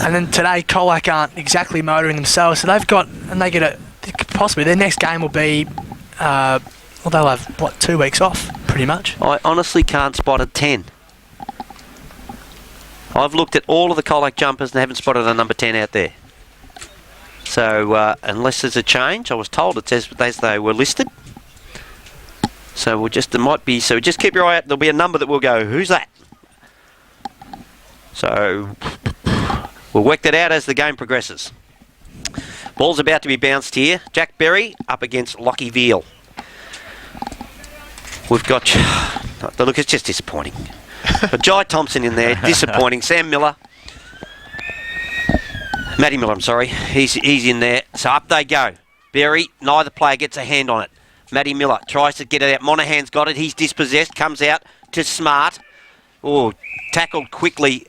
And then today, COLAC aren't exactly motoring themselves, so they've got, and they get possibly their next game will be, well, they'll have, 2 weeks off, pretty much. I honestly can't spot a 10. I've looked at all of the COLAC jumpers and haven't spotted a number 10 out there. So, unless there's a change, I was told it says as they were listed. So there might be, so just keep your eye out, there'll be a number that will go, who's that? So, we'll work that out as the game progresses. Ball's about to be bounced here. Jack Berry up against Lockie Veal. We've got, look, it's just disappointing. But Jai Thompson in there, disappointing. Sam Miller. Matty Miller, I'm sorry. He's in there. So up they go. Berry, neither player gets a hand on it. Matty Miller tries to get it out. Monaghan's got it. He's dispossessed. Comes out to Smart. Oh, tackled quickly.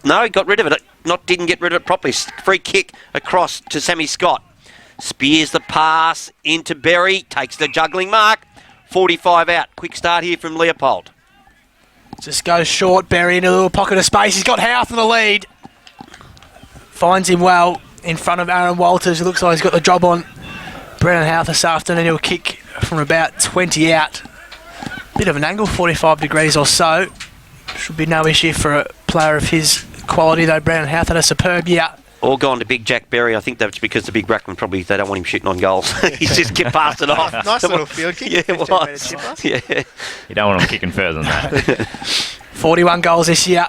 No, he got rid of it. Didn't get rid of it properly. Free kick across to Sammy Scott. Spears the pass into Berry. Takes the juggling mark. 45 out. Quick start here from Leopold. Just goes short. Berry in a little pocket of space. He's got Houth in the lead. Finds him well in front of Aaron Walters. It looks like he's got the job on Brennan Houth this afternoon. He'll kick from about 20 out. Bit of an angle, 45 degrees or so. Should be no issue for a player of his quality, though. Brennan Houth had a superb year. All gone to Big Jack Berry. I think that's because the big ruckman probably, they don't want him shooting on goals. He's just kept past it off. Nice little field kick. Yeah, it was. Yeah. You don't want him kicking further than that. 41 goals this year.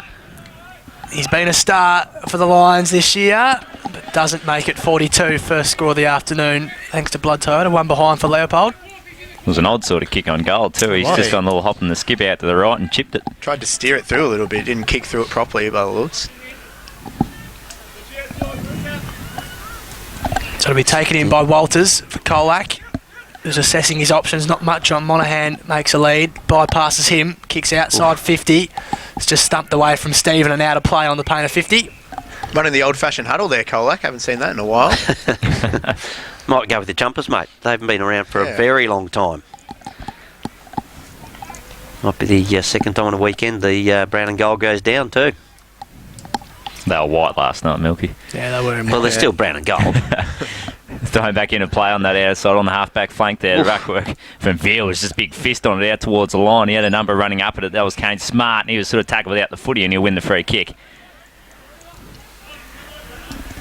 He's been a star for the Lions this year, but doesn't make it 42. First score of the afternoon, thanks to Blood Toyota. One behind for Leopold. It was an odd sort of kick on goal too. He's just gone a little hop and the skip out to the right and chipped it. Tried to steer it through a little bit, didn't kick through it properly by the looks. So it'll be taken in by Walters for COLAC, who's assessing his options. Not much on Monaghan, makes a lead, bypasses him, kicks outside 50. It's just stumped away from Stephen and out of play on the paint of 50. Running the old-fashioned huddle there, COLAC. Haven't seen that in a while. Might go with the jumpers, mate. They haven't been around for a very long time. Might be the second time on a weekend the brown and gold goes down too. They were white last night, Milky. Yeah, they were. Well, they're still brown and gold. Throwing back into play on that outside on the half-back flank there. Ruck work from Veal was just a big fist on it out towards the line. He had a number running up at it. That was Kane Smart, and he was sort of tackled without the footy, and he'll win the free kick.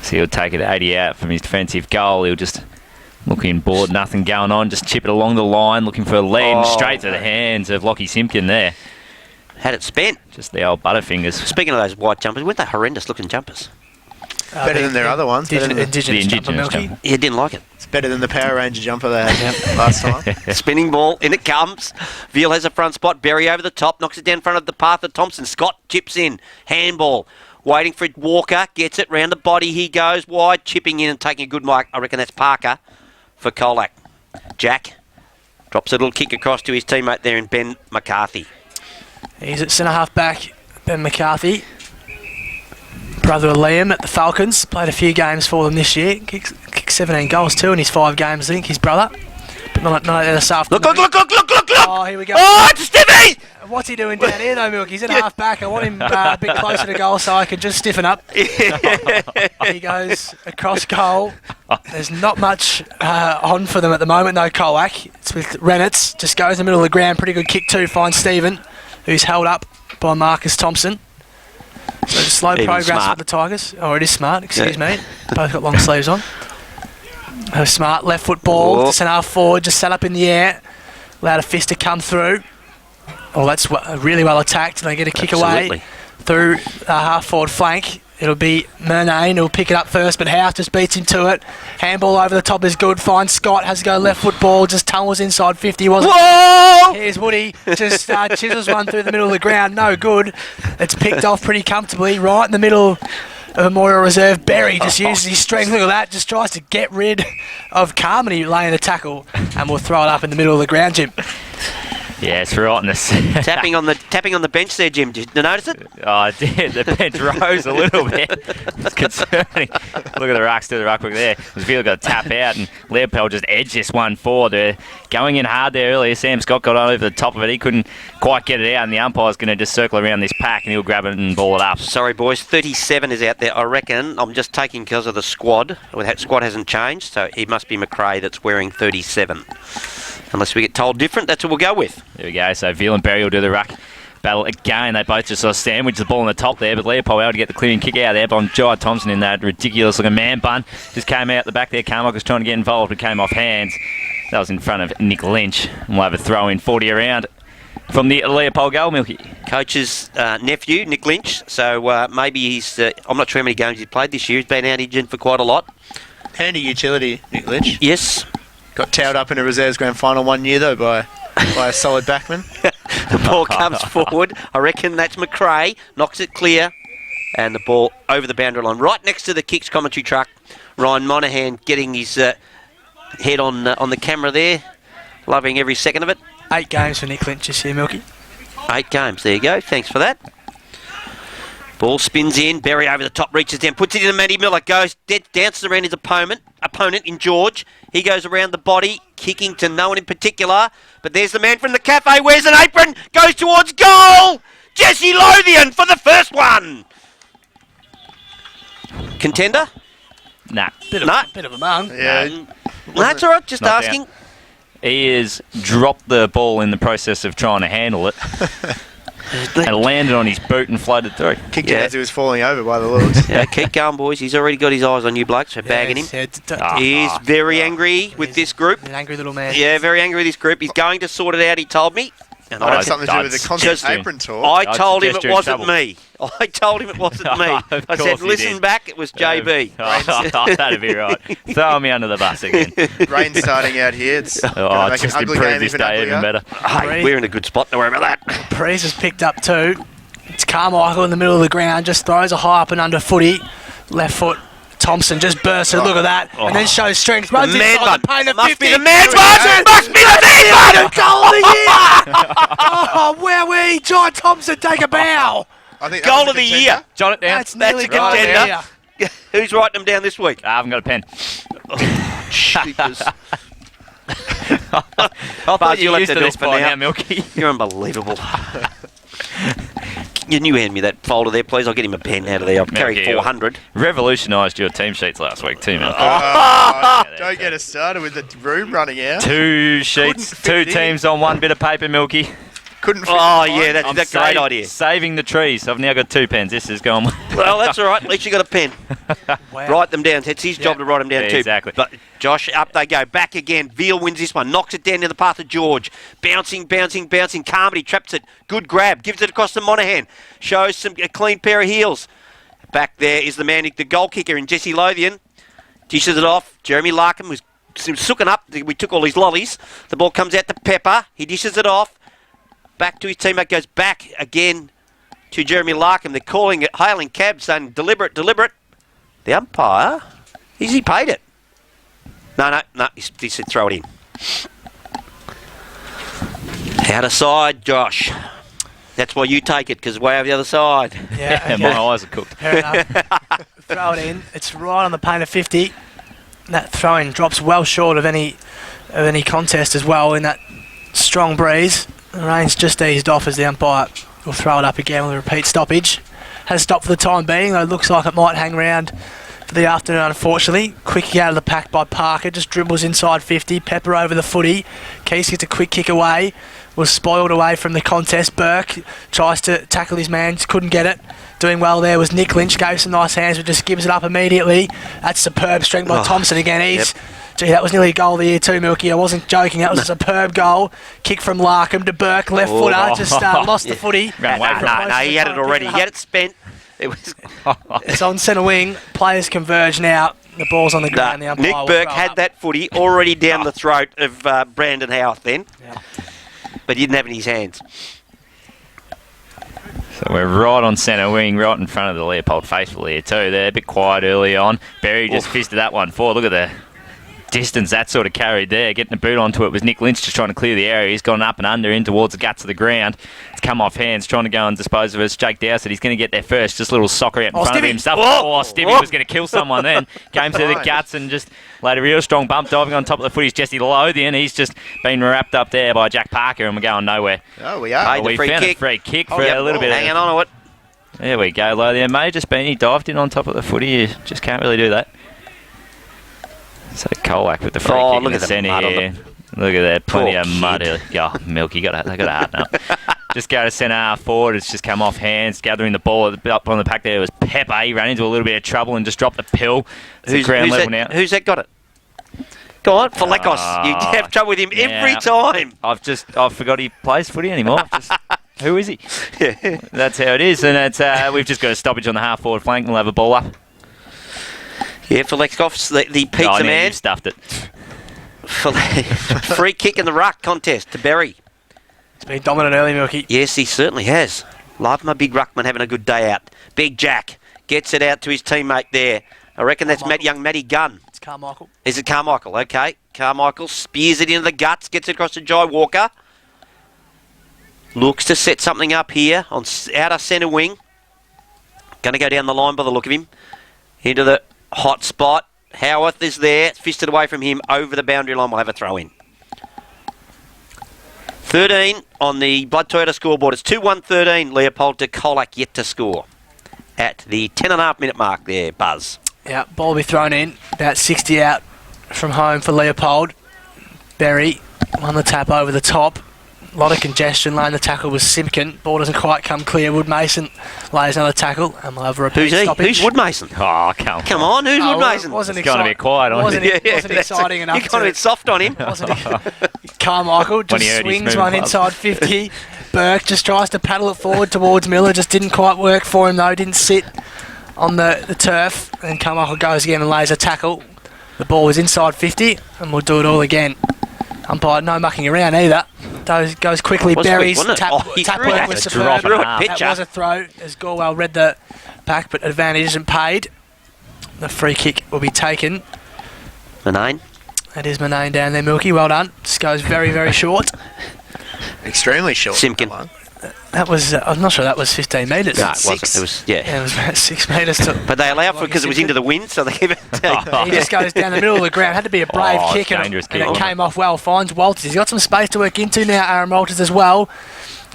So he'll take it 80 out from his defensive goal. He'll just look in board, nothing going on. Just chip it along the line, looking for a lead, straight to the hands of Lockie Simpkin there. Had it spent. Just the old butterfingers. Speaking of those white jumpers, weren't they horrendous looking jumpers? Better than their other ones. Indigenous jumper, Milky. Yeah, didn't like it. It's better than the Power Ranger jumper they had last time. Spinning ball, in it comes. Veal has a front spot. Berry over the top, knocks it down in front of the path of Thompson. Scott chips in. Handball. Waiting for Walker. Gets it round the body. He goes wide, chipping in and taking a good mark. I reckon that's Parker for COLAC. Jack drops a little kick across to his teammate there in Ben McCarthy. He's at centre-half back, Ben McCarthy. Brother of Liam at the Falcons. Played a few games for them this year. Kicked 17 goals too in his 5 games, I think, his brother. But not this afternoon. Look! Oh, here we go. Oh, it's Stevie! What's he doing down here though, Milk? He's at half-back. I want him a bit closer to goal so I can just stiffen up. He goes across goal. There's not much on for them at the moment, though, COLAC. It's with Renitz. Just goes in the middle of the ground. Pretty good kick too. Finds Stephen, who's held up by Marcus Thompson. So slow progress for the Tigers. Oh, it is Smart, excuse me. Both got long sleeves on. Smart, left foot ball, to centre half forward, just set up in the air. Allowed a fist to come through. Oh, that's really well attacked. They get a kick away through half forward flank. It'll be Murnane who'll pick it up first, but Houth just beats him to it. Handball over the top is good. Finds Scott, has to go left foot ball, just tunnels inside 50. Whoa! Here's Woody, just chisels one through the middle of the ground. No good. It's picked off pretty comfortably right in the middle of Memorial Reserve. Berry just uses his strength. Look at that. Just tries to get rid of Carmody laying the tackle, and we'll throw it up in the middle of the ground, Jim. Yeah, it's right in the tapping on the bench there, Jim. Did you notice it? Oh, I did. The bench rose a little bit. It's concerning. Look at the rucks to the ruckwick there. Vila got to tap out, and Leopold just edged this one forward. They're going in hard there earlier. Sam Scott got on over the top of it. He couldn't quite get it out, and the umpire's going to just circle around this pack, and he'll grab it and ball it up. Sorry, boys. 37 is out there. I reckon I'm just taking because of the squad. Well, that squad hasn't changed, so it must be McRae that's wearing 37. Unless we get told different, that's what we'll go with. There we go. So Veal and Berry will do the ruck battle again. They both just sort of sandwich the ball on the top there, but Leopold able to get the clearing kick out there on Jai Thompson in that ridiculous looking man bun. Just came out the back there. Carmichael was trying to get involved, but came off hands. That was in front of Nick Lynch. And we'll have a throw in 40 around from the Leopold goal, Milky. Coach's nephew, Nick Lynch. So maybe he's... I'm not sure how many games he's played this year. He's been out injured for quite a lot. Handy utility, Nick Lynch. Yes. Got towed up in a reserves grand final 1 year though by a solid backman. The ball comes forward. I reckon that's McRae. Knocks it clear. And the ball over the boundary line. Right next to the kicks commentary truck. Ryan Monaghan getting his head on the camera there. Loving every second of it. 8 games for Nick Lynch this year, Milky. 8 games. There you go. Thanks for that. Ball spins in. Berry over the top, reaches down, puts it in. Matty Miller goes, dances around his opponent in George. He goes around the body, kicking to no one in particular. But there's the man from the cafe. Wears an apron. Goes towards goal. Jesse Lothian for the first one. Contender? Nah. Bit of a man. Yeah. No, that's all right. Just Not asking. down. He has dropped the ball in the process of trying to handle it. And landed on his boot and floated through. Kicked it as he was falling over by the Lords. Yeah, keep going, boys. He's already got his eyes on you blokes, so bagging him. He is very angry with this group. An angry little man. Yeah, very angry with this group. He's going to sort it out, he told me. And Might have something to do with the constant just- apron talk. I told him suggest it you're in wasn't trouble. me. I told him it wasn't me. Of I said, course you listen did. back, it was JB. That'd be right. Throw me under the bus again. Rain starting out here. It's Oh, gonna it's make just an ugly improved game this even day even uglier. better. Hey, we're in a good spot, don't worry about that. Preece has picked up 2. It's Carmichael in the middle of the ground, just throws a high up and under footy. Left foot. Thompson just bursts it, look at that, and then shows strength. Runs The man inside bun. the paint of Must 50. be the man bun. Must be the man bun. Goal of the year! Oh, wowee! Jai Thompson, take a bow. I think that Goal was of a the contender. year. Jot it down. That's nearly a goal of the contender. year. Who's writing them down this week? I haven't got a pen. Cheapers. I thought Buzz, you you'll have used to to do this it for by now. now, Milky. You're unbelievable. Can you hand me that folder there, please? I'll get him a pen out of there. I've carried Milky, 400. Revolutionised your team sheets last week too, Milky. Don't get us started with the room running out. 2 sheets, fit 2 it in. teams on 1 bit of paper, Milky. Couldn't fit Oh, in yeah, mine. that's a great idea. Saving the trees. I've now got 2 pens. This is going. Well, that's all right. At least you got a pen. Wow. Write them down. It's his job to write them down Yeah, too. exactly. But Josh, up they go. Back again. Veal wins this one. Knocks it down to the path of George. Bouncing. Carmody traps it. Good grab. Gives it across to Monaghan. Shows a clean pair of heels. Back there is the man, the goal kicker in Jesse Lothian. Dishes it off. Jeremy Larkham was sooking up. We took all his lollies. The ball comes out to Pepper. He dishes it off. Back to his teammate. Goes back again to Jeremy Larkham. They're calling it, hailing cabs, saying deliberate. The umpire, he paid it. No, he said throw it in. Out of side, Josh. That's why you take it, because way over the other side. Yeah, okay. My eyes are cooked. Fair enough. Throw it in. It's right on the paint of 50. That throw-in drops well short of any contest as well in that strong breeze. The rain's just eased off as the umpire will throw it up again with a repeat stoppage. Has stopped for the time being, though it looks like it might hang around for the afternoon, unfortunately. Quick kick out of the pack by Parker, just dribbles inside 50. Pepper over the footy. Keys gets a quick kick away. Was spoiled away from the contest. Burke tries to tackle his man, just couldn't get it. Doing well there was Nick Lynch, gave some nice hands, but just gives it up immediately. That's superb strength by Thompson again. Gee, that was nearly a goal of the year too, Milky. I wasn't joking. That was a superb goal. Kick from Larkham to Burke, left footer, just lost the footy. Ran away from No, he had it already. He had it spent. It was It's on centre wing. Players converge now. The ball's on the ground. The umpire Nick will Burke throw had up. that footy already down the throat of Brandon Howarth then, Yeah. but he didn't have it in his hands. So we're right on centre wing, right in front of the Leopold faithful here too. They're a bit quiet early on. Berry just fisted that one forward. Look at distance that sort of carried there. Getting the boot onto it was Nick Lynch just trying to clear the area. He's gone up and under in towards the guts of the ground. It's come off hands, trying to go and dispose of it. Jake Dowsett, he's going to get there first. Just a little soccer out in front of himself. Oh, Stevie was going to kill someone then. Came through the guts and just laid a real strong bump. Diving on top of the footy's Jesse Lothian. He's just been wrapped up there by Jack Parker and we're going nowhere. Oh, we are. We found a free kick for a little bit. Hanging on to it. There we go, Lothian. May have just been, he dived in on top of the footy. You just can't really do that. So COLAC with the free kick in the centre here. Look at that, plenty of mud here. Oh, Milky, they got a heart now. Just go to centre half forward. It's just come off hands, gathering the ball up on the pack there. It was Pepper. He ran into a little bit of trouble and just dropped the pill. It's ground level now. Who's that got it? Go on, Falekos. You have trouble with him every time. I've forgot he plays footy anymore. Who is he? That's how it is. And we've just got a stoppage on the half forward flank. We'll have a ball up. Yeah, Falekos, the pizza man. You stuffed it. Free kick in the ruck contest to Berry. He's been dominant early, Milky. Yes, he certainly has. Love my big ruckman having a good day out. Big Jack gets it out to his teammate there. I reckon that's young Matty Gunn. It's Carmichael. Is it Carmichael? Okay. Carmichael spears it into the guts, gets it across to Jai Walker. Looks to set something up here on outer centre wing. Going to go down the line by the look of him. Into the hot spot. Howarth is there. Fisted away from him over the boundary line. We'll have a throw in. 13 on the Blood Toyota scoreboard. It's 2-1-13. Leopold to COLAC yet to score. At the 10.5 minute mark there, Buzz. Yeah, ball will be thrown in. About 60 out from home for Leopold. Berry on the tap over the top. A lot of congestion. Laying the tackle was Simpkin. Ball doesn't quite come clear. Wood Mason lays another tackle and we'll have a repeat Who's he? stoppage. Who's Wood Mason? Oh, come on. Who's Wood Mason? Wasn't It's going to be quiet on wasn't, him. wasn't exciting enough. You got a bit soft on him. Wasn't Carmichael just swings one inside 50. Burke just tries to paddle it forward towards Miller. Just didn't quite work for him though. Didn't sit on the turf. And Carmichael goes again and lays a tackle. The ball was inside 50 and we'll do it all again. Umpire, no mucking around either. Goes quickly. Berry's tap work was superb. That was a throw as Gorwell read the back, but advantage isn't paid. The free kick will be taken. Manane. That is Manane down there, Milky. Well done. Just goes very, very short. Extremely short. Simpkin. That was, I'm not sure that was 15 metres. No, it wasn't. It was, Yeah, it was about 6 metres. But they allowed for it because it was into the wind, so they gave it. He just goes down the middle of the ground. Had to be a brave kick, and it came off well. Finds Walters. He's got some space to work into now, Aaron Walters as well.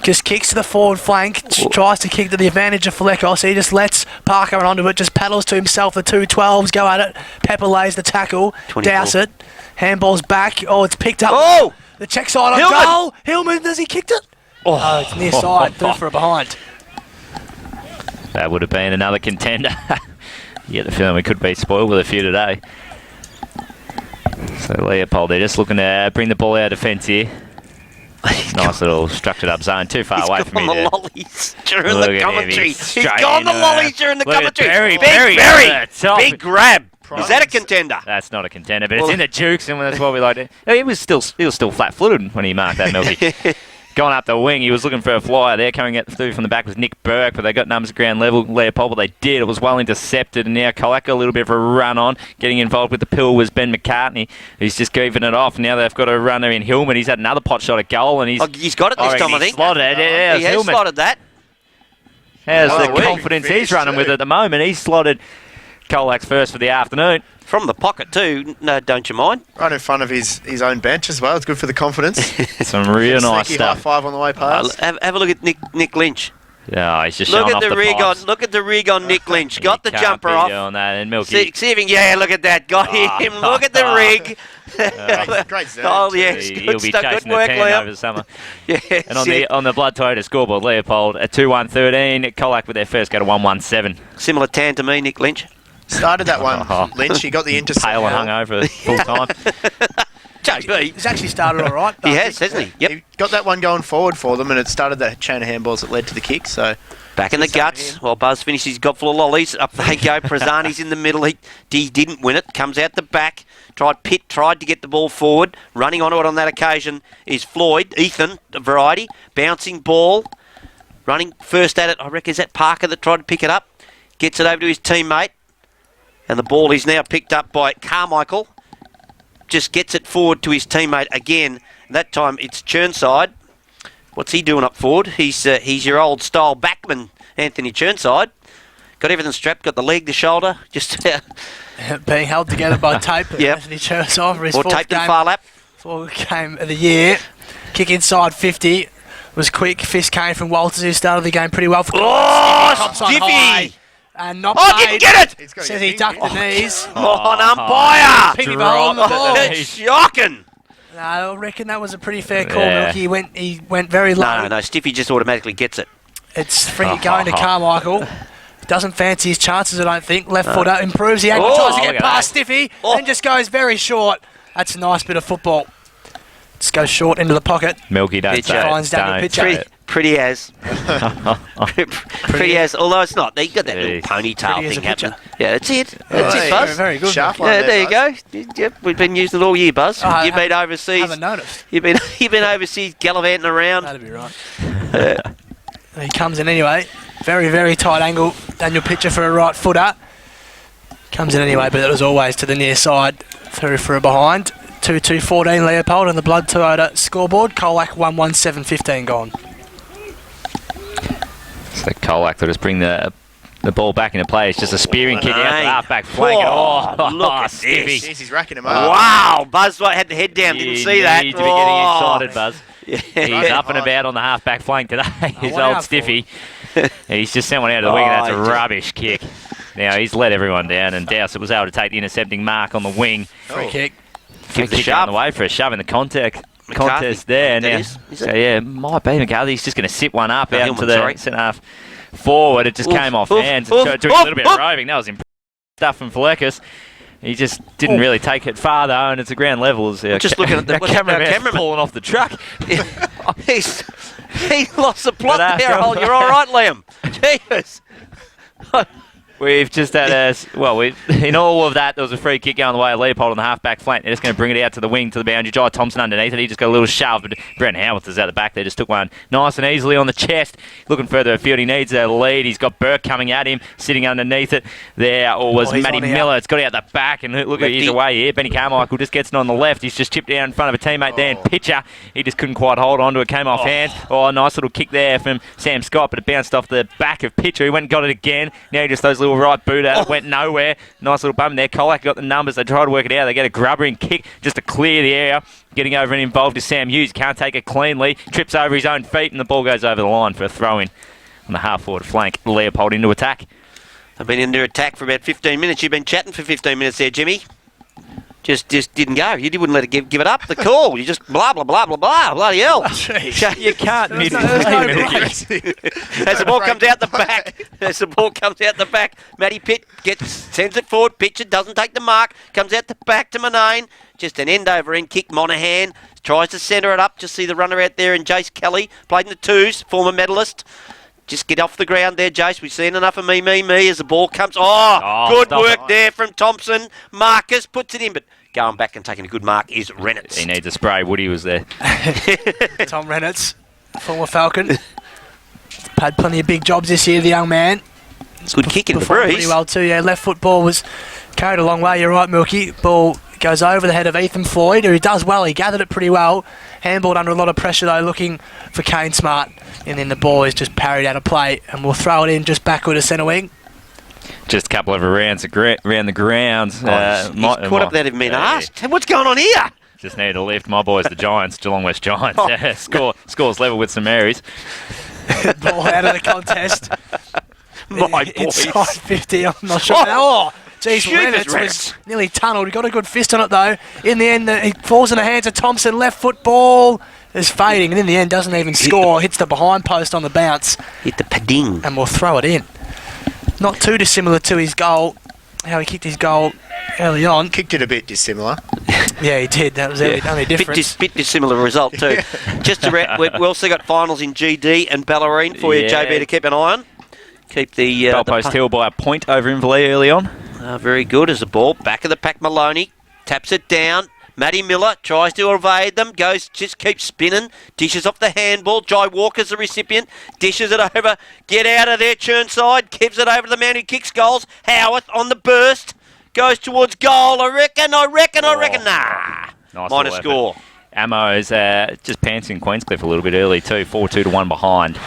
Just kicks to the forward flank, tries to kick to the advantage of Falekos. He just lets Parker run onto it, just paddles to himself. The 2-12s go at it. Pepper lays the tackle. 24. Dowsett. Handball's back. Oh, it's picked up. Oh! The check side on goal. Hillman, has he kicked it? Oh, it's near side. Through for a behind. That would have been another contender. You get the feeling we could be spoiled with a few today. So Leopold, they're just looking to bring the ball out of defence here. Nice little structured up zone. Too far away from me there. He's gone the lollies during the commentary. He's gone the lollies during the commentary. Very big grab. Is that a contender? That's not a contender, but it's in the jukes, and that's what we like to. He was still flat-footed when he marked that, Milky. Going up the wing, he was looking for a flyer there. Coming out through from the back was Nick Burke, but they got numbers ground level. Leopold, but they did. It was well intercepted, and now COLAC a little bit of a run on. Getting involved with the pill was Ben McCartney, who's just giving it off. Now they've got a runner in Hillman. He's had another pot shot at goal, and he's got it this time, I think. Slotted it. He has Hillman. slotted that. How's the confidence he's running with at the moment? He's slotted COLAC's first for the afternoon. From the pocket too, no, don't you mind? Right in front of his own bench as well. It's good for the confidence. Some real nice stuff. High five on the way past. Have a look at Nick Lynch. Yeah, he's just look showing at off the rig pipes. on. Look at the rig on Nick Lynch. Got the jumper off. On that, and Milky. See if he, yeah, look at that. Got him. Look at the rig. Great zone. Oh yes, he'll be good chasing work, the 10 Liam. over the summer. Yes, And on the Blood Toyota scoreboard, Leopold at 2-1-13. COLAC with their first go to 1-1-7. Similar tan to me, Nick Lynch. Started that one, Lynch. He got the intercept. Pale and hungover full time. JB. He's actually started all right. He has, hasn't he? Yep. He got that one going forward for them, and it started that chain of handballs that led to the kick. So back in the guts. While Buzz finishes, he's got full of lollies. Up they go. Prazzani's in the middle. He didn't win it. Comes out the back. Tried to get the ball forward. Running onto it on that occasion is Floyd. Ethan, the variety. Bouncing ball. Running first at it. I reckon is that Parker that tried to pick it up. Gets it over to his teammate. And the ball is now picked up by Carmichael. just gets it forward to his teammate again. That time it's Churnside. What's he doing up forward? He's your old style backman, Anthony Churnside. Got everything strapped, got the leg, the shoulder, just being held together by tape. Yep. Anthony Churnside for his or fourth taped in game, far lap. fourth game of the year. Kick inside 50. Was quick. Fist came from Walters, who started the game pretty well. For Cops on high Stiffy! and not Oh, paid. didn't get it! Says he ducked the knees. Come on, umpire! Piggy ball on the ball. It's shocking! No, I reckon that was a pretty fair call, Yeah. Milky. He went very low. No, Stiffy just automatically gets it. It's free kick going to Carmichael. Doesn't fancy his chances, I don't think. Left footer improves the angle, Oh, tries to look get at past that. Stiffy, Oh. and just goes very short. That's a nice bit of football. Just goes short into the pocket. Milky, don't Pitcher. say it. Finds Daniel Don't Pitcher. say it. Pretty as. Pretty as. Although it's not. They got that little Jeez. ponytail Pretty as thing a picture. happening. Yeah, that's it. That's Hey, it, Buzz. Very good. Sharp Milky. one Yeah, there you Buzz. go. Yep, we've been using it all year, Buzz. Oh, I You've been haven't- overseas. Haven't noticed. You've been overseas gallivanting around. That'd be right. He comes in anyway. Very, very tight angle. Daniel Pitcher for a right footer. Comes in anyway, but it was always to the near side. Through for a behind. 2-2-14 Leopold on the Blood Toyota scoreboard. COLAC 1-1-7-15 gone. So COLAC will just bring the ball back into play. It's just a spearing kick out the Nine. half-back flank. Oh, Oh, look at Stiffy. this. Jeez, he's racking him up. Wow, Buzz had the head down. Didn't You see that. need to be getting Oh. excited, Buzz. Yeah. He's up and about on the half-back flank today. His what old out for? Stiffy. He's just sent one out of the wing, and that's Oh, a he just- rubbish kick. Now, he's let everyone down, and Dowsett was able to take the intercepting mark on the wing. Free kick. Give the Kick shove. on the way for a shove in the contest McCarthy. there. That Now, is it? so, yeah, might be McCarthy's just going to sit one up No, out Hillman, into the sorry. centre half forward. It just Oof, came off oof, hands. oof, Doing a little bit of oof. roving. That was impressive stuff from Fleckis. He just didn't really take it far, though, and it's a ground level. As, Just looking at the cameraman falling off the truck. He lost the plot But there. after- You're all right, Liam. Jeez. We've just had in all of that, there was a free kick going the way of Leopold on the half-back flank. They're just going to bring it out to the wing, to the boundary. Jai Thompson underneath it. He just got a little shove, but Brent Howarth is out the back there. Just took one nice and easily on the chest. Looking further afield, he needs a lead. He's got Burke coming at him, sitting underneath it. There was he's Matty on here. Miller. It's got out the back, and look at Lefty. he's away here. Benny Carmichael just gets it on the left. He's just chipped down in front of a teammate there, and Pitcher. He just couldn't quite hold on to it. Came off hands. Oh, a nice little kick there from Sam Scott, but it bounced off the back of Pitcher. He went and got it again. Now he just those little right boot out. It went nowhere. Nice little bump there. COLAC got the numbers. They try to work it out. They get a grubbering kick just to clear the area. Getting over and involved is Sam Hughes. Can't take it cleanly. Trips over his own feet, and the ball goes over the line for a throw-in on the half-forward flank. Leopold into attack. I've been under attack for about 15 minutes. You've been chatting for 15 minutes there, Jimmy. Just didn't go. You wouldn't let it give it up. The call. You just blah, blah, blah, blah, blah. Bloody hell. You can't There's no break. As the ball comes out the back, Matty Pitt sends it forward. Pitcher doesn't take the mark. Comes out the back to Manane. Just an end-over-end kick. Monaghan tries to centre it up. Just see the runner out there. And Jace Kelly played in the twos, former medalist. Just get off the ground there, Jace. We've seen enough of me as the ball comes. Oh, good stop work it. there from Thompson. Marcus puts it in, but going back and taking a good mark is Rennitz. He needs a spray. Woody was there. Tom Rennitz, former Falcon. Had plenty of big jobs this year, the young man. Good kick in the Performed breeze. pretty well too, yeah. Left foot ball was carried a long way, you're right, Milky. Ball goes over the head of Ethan Floyd, who does well. He gathered it pretty well. Handballed under a lot of pressure, though, looking for Kane Smart. And then the ball is just parried out of play, and we'll throw it in just backward to centre wing. Just a couple of rounds around the ground. He's caught up without even being asked. Hey, what's going on here? Just need a lift. My boys, the Giants, Geelong West Giants. Scores level with St Mary's. Ball out of the contest. My Inside boys. 50, I'm not sure. Oh, Jeez, Shooters, Rennitz was nearly tunnelled. He got a good fist on it, though. In the end, it falls in the hands of Thompson. Left foot ball is fading, and in the end, doesn't even score. Hits the behind post on the bounce, Hit the padding. and we'll throw it in. Not too dissimilar to his goal, how he kicked his goal early on. Kicked it a bit dissimilar. Yeah, he did. That was the only difference. Bit dissimilar result too. Just around, we've also got finals in GD and Ballerine for you, Yeah. JB, to keep an eye on. Keep the Goalpost Hill by a point over Inverleigh early on. very good as the ball back of the pack. Maloney taps it down. Matty Miller tries to evade them, just keeps spinning, dishes off the handball. Jai Walker's the recipient, dishes it over. Get out of there, Churnside. Gives it over to the man who kicks goals. Howarth on the burst, goes towards goal. I reckon. Nah. Nice minor little score. effort. Ammo's just pantsing Queenscliff a little bit early too. 4-2 to 1 behind.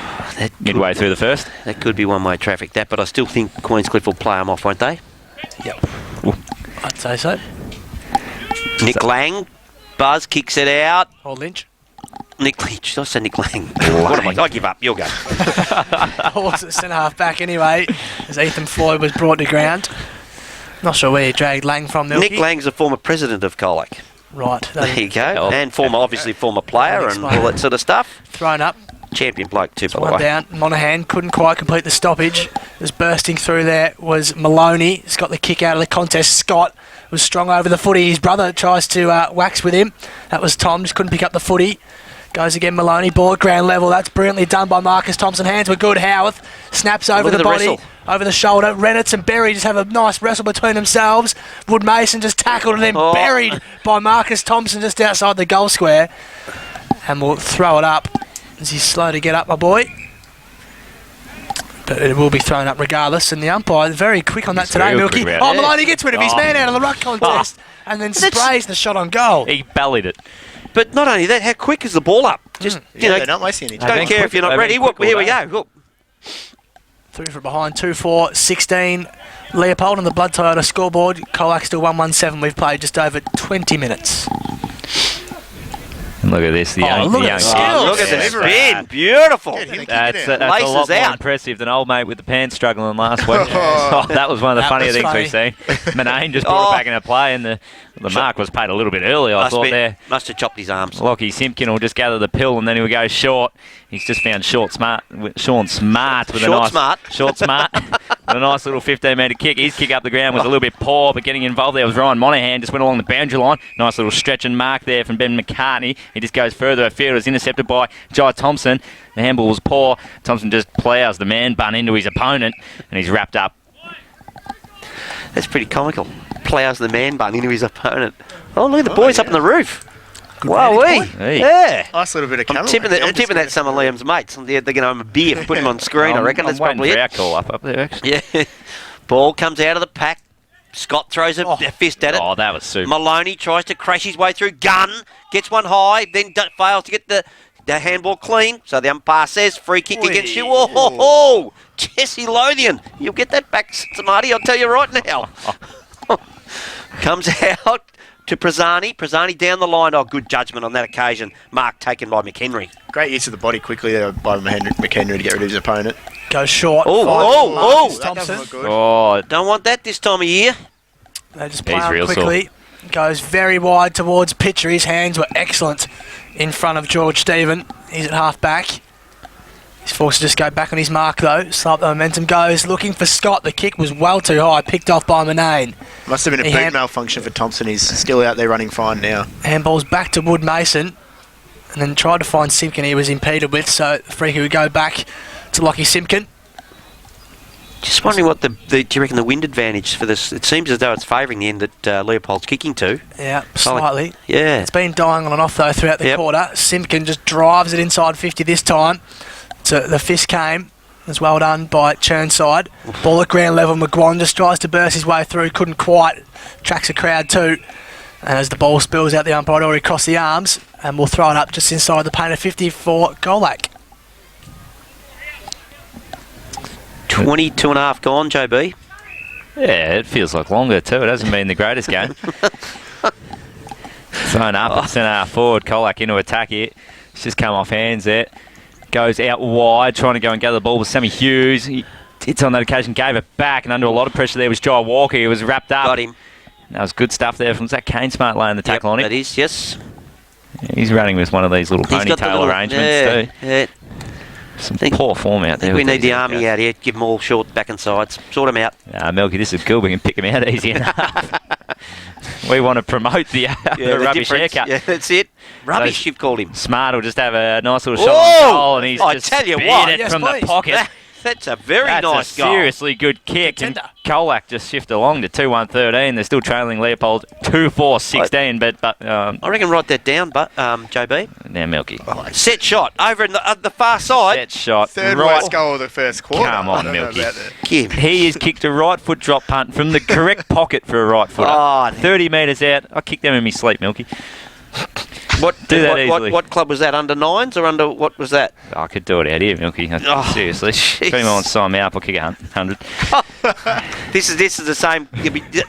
Midway through the first. That could be one-way traffic, that, but I still think Queenscliff will play them off, won't they? Yep. I'd say so. Nick Lang, Buzz kicks it out. Or Lynch. Nick Lynch, did I say Nick Lang? What am I give up, you'll go. Horse at centre half back anyway, as Ethan Floyd was brought to ground. Not sure where he dragged Lang from, Milky. Nick Lang's a former president of COLAC. Right. There you go. And obviously former player and all that sort of stuff. Thrown up. Champion bloke too, by the One way. down. Monaghan couldn't quite complete the stoppage. Was bursting through there was Maloney. He's got the kick out of the contest. Scott was strong over the footy. His brother tries to wax with him. That was Tom. Just couldn't pick up the footy. Goes again, Maloney. Ball at ground level. That's brilliantly done by Marcus Thompson. Hands were good. Howarth snaps over the body, wrestle. over the shoulder. Reynolds and Berry just have a nice wrestle between themselves. Wood Mason just tackled and then buried by Marcus Thompson just outside the goal square. And we'll throw it up as he's slow to get up, my boy. But it will be thrown up regardless. And the umpire very quick on that today, Milky. Oh, Maloney gets rid of his man out of the ruck contest and then sprays the shot on goal. He bellied it. But not only that, how quick is the ball up? Just, you know, they're not wasting any time. don't care if you're not ready. Look, here we go. Look. Through from behind, 2-4-16. Leopold on the Blood Toyota scoreboard. Colac still 1-1-7. We've played just over 20 minutes. And look at this. The young, look the at young the kid. skills. Look at the Yeah. spin. Beautiful. That's a Laces lot more out. impressive than old mate with the pants struggling last week. Oh, that was one of the That funnier was things funny. we've seen. Manane just brought it back into play, and the mark was paid a little bit early, I thought there. Must have chopped his arms. Lockie Simpkin will just gather the pill, and then he'll go short. He's just found Sean Smart with Short a nice little 15-metre kick. His kick up the ground was a little bit poor, but getting involved there was Ryan Monaghan. Just went along the boundary line. Nice little stretch and mark there from Ben McCartney. He just goes further afield. It was intercepted by Jai Thompson. The handball was poor. Thompson just ploughs the man bun into his opponent, and he's wrapped up. That's pretty comical. Ploughs the man bun into his opponent. Oh, look at the boys up on the roof. Wow-wee. Hey. Yeah. Nice little bit of camera. I'm tipping that some of Liam's mates. They're going to have a beer, put him on screen, I reckon. That's I'm waiting probably for it. our call up there, actually. Yeah. Ball comes out of the pack. Scott throws a fist at it. Oh, that was super. Maloney tries to crash his way through. Gunn gets one high, then fails to get the handball clean. So the umpire says, free kick against you. Oh, Jesse Lothian. You'll get that back, Smarty, I'll tell you right now. Comes out to Prazzani. Prazzani down the line. Oh, good judgment on that occasion. Mark taken by McHenry. Great use of the body quickly there by McHenry to get rid of his opponent. Goes short. Oh, That Thompson. doesn't look good. Oh, don't want that this time of year. They just play He's on real quickly. Goes very wide towards Pitcher. His hands were excellent in front of George Stephen. He's at half back. He's forced to just go back on his mark though. Slow up the momentum. Goes looking for Scott. The kick was well too high. Picked off by Manane. Must have been a boot malfunction for Thompson. He's still out there running fine now. Handball's back to Wood Mason. And then tried to find Simpkin. He was impeded with. So the free kick would go back to Lockie Simpkin. Just wondering what do you reckon the wind advantage for this? It seems as though it's favouring the end that Leopold's kicking to. Yeah, slightly. Yeah. It's been dying on and off though throughout the quarter. Simpkin just drives it inside 50 this time. So the fist came. It was well done by Churnside. Ball at ground level. McGuan just tries to burst his way through. Couldn't quite. Tracks a crowd too. And as the ball spills out, the umpire already crossed the arms. And we'll throw it up just inside the paint of 50 for Colac. 22 and a half gone, JB. yeah, it feels like longer too. It hasn't been the greatest game. Thrown up at centre half forward. Colac into attack here. It's just come off hands there. Goes out wide, trying to go and gather the ball with Sammy Hughes. He hits on that occasion, gave it back, and under a lot of pressure there was Jai Walker. He was wrapped up. Got him. That was good stuff there from Zach Kane-Smart laying the tackle on That him. is, yes. He's running with one of these little He's got the ponytail little- arrangements too. Yeah. Some poor form out there. We with need these the young army guys. out here. Give them all short back and sides. Sort them out. Milky, this is good. We can pick them out easy enough. We want to promote the rubbish difference. haircut. Yeah, that's it. Rubbish, you've called him. Smart will just have a nice little shot Whoa! on goal, and he's I just tell you speared what. it Yes, from please. the pocket. That's a very That's nice a goal. seriously good kick. And Contender. Colac just shift along to 2-1-13. They're still trailing Leopold 2-4-16. But I reckon write that down, but JB. now Milky. Set shot over in the far side. Set shot. Third right. worst goal of the first quarter. Come on, I don't know Milky. about that. Give. He has kicked a right foot drop punt from the correct pocket for a right footer. Oh, 30 metres out. I kicked them in my sleep, Milky. Do that easily. What club was that? Under 9s or under what was that? I could do it out here, Milky. Seriously. If anyone wants to sign me up, I'll kick 100. This is the same.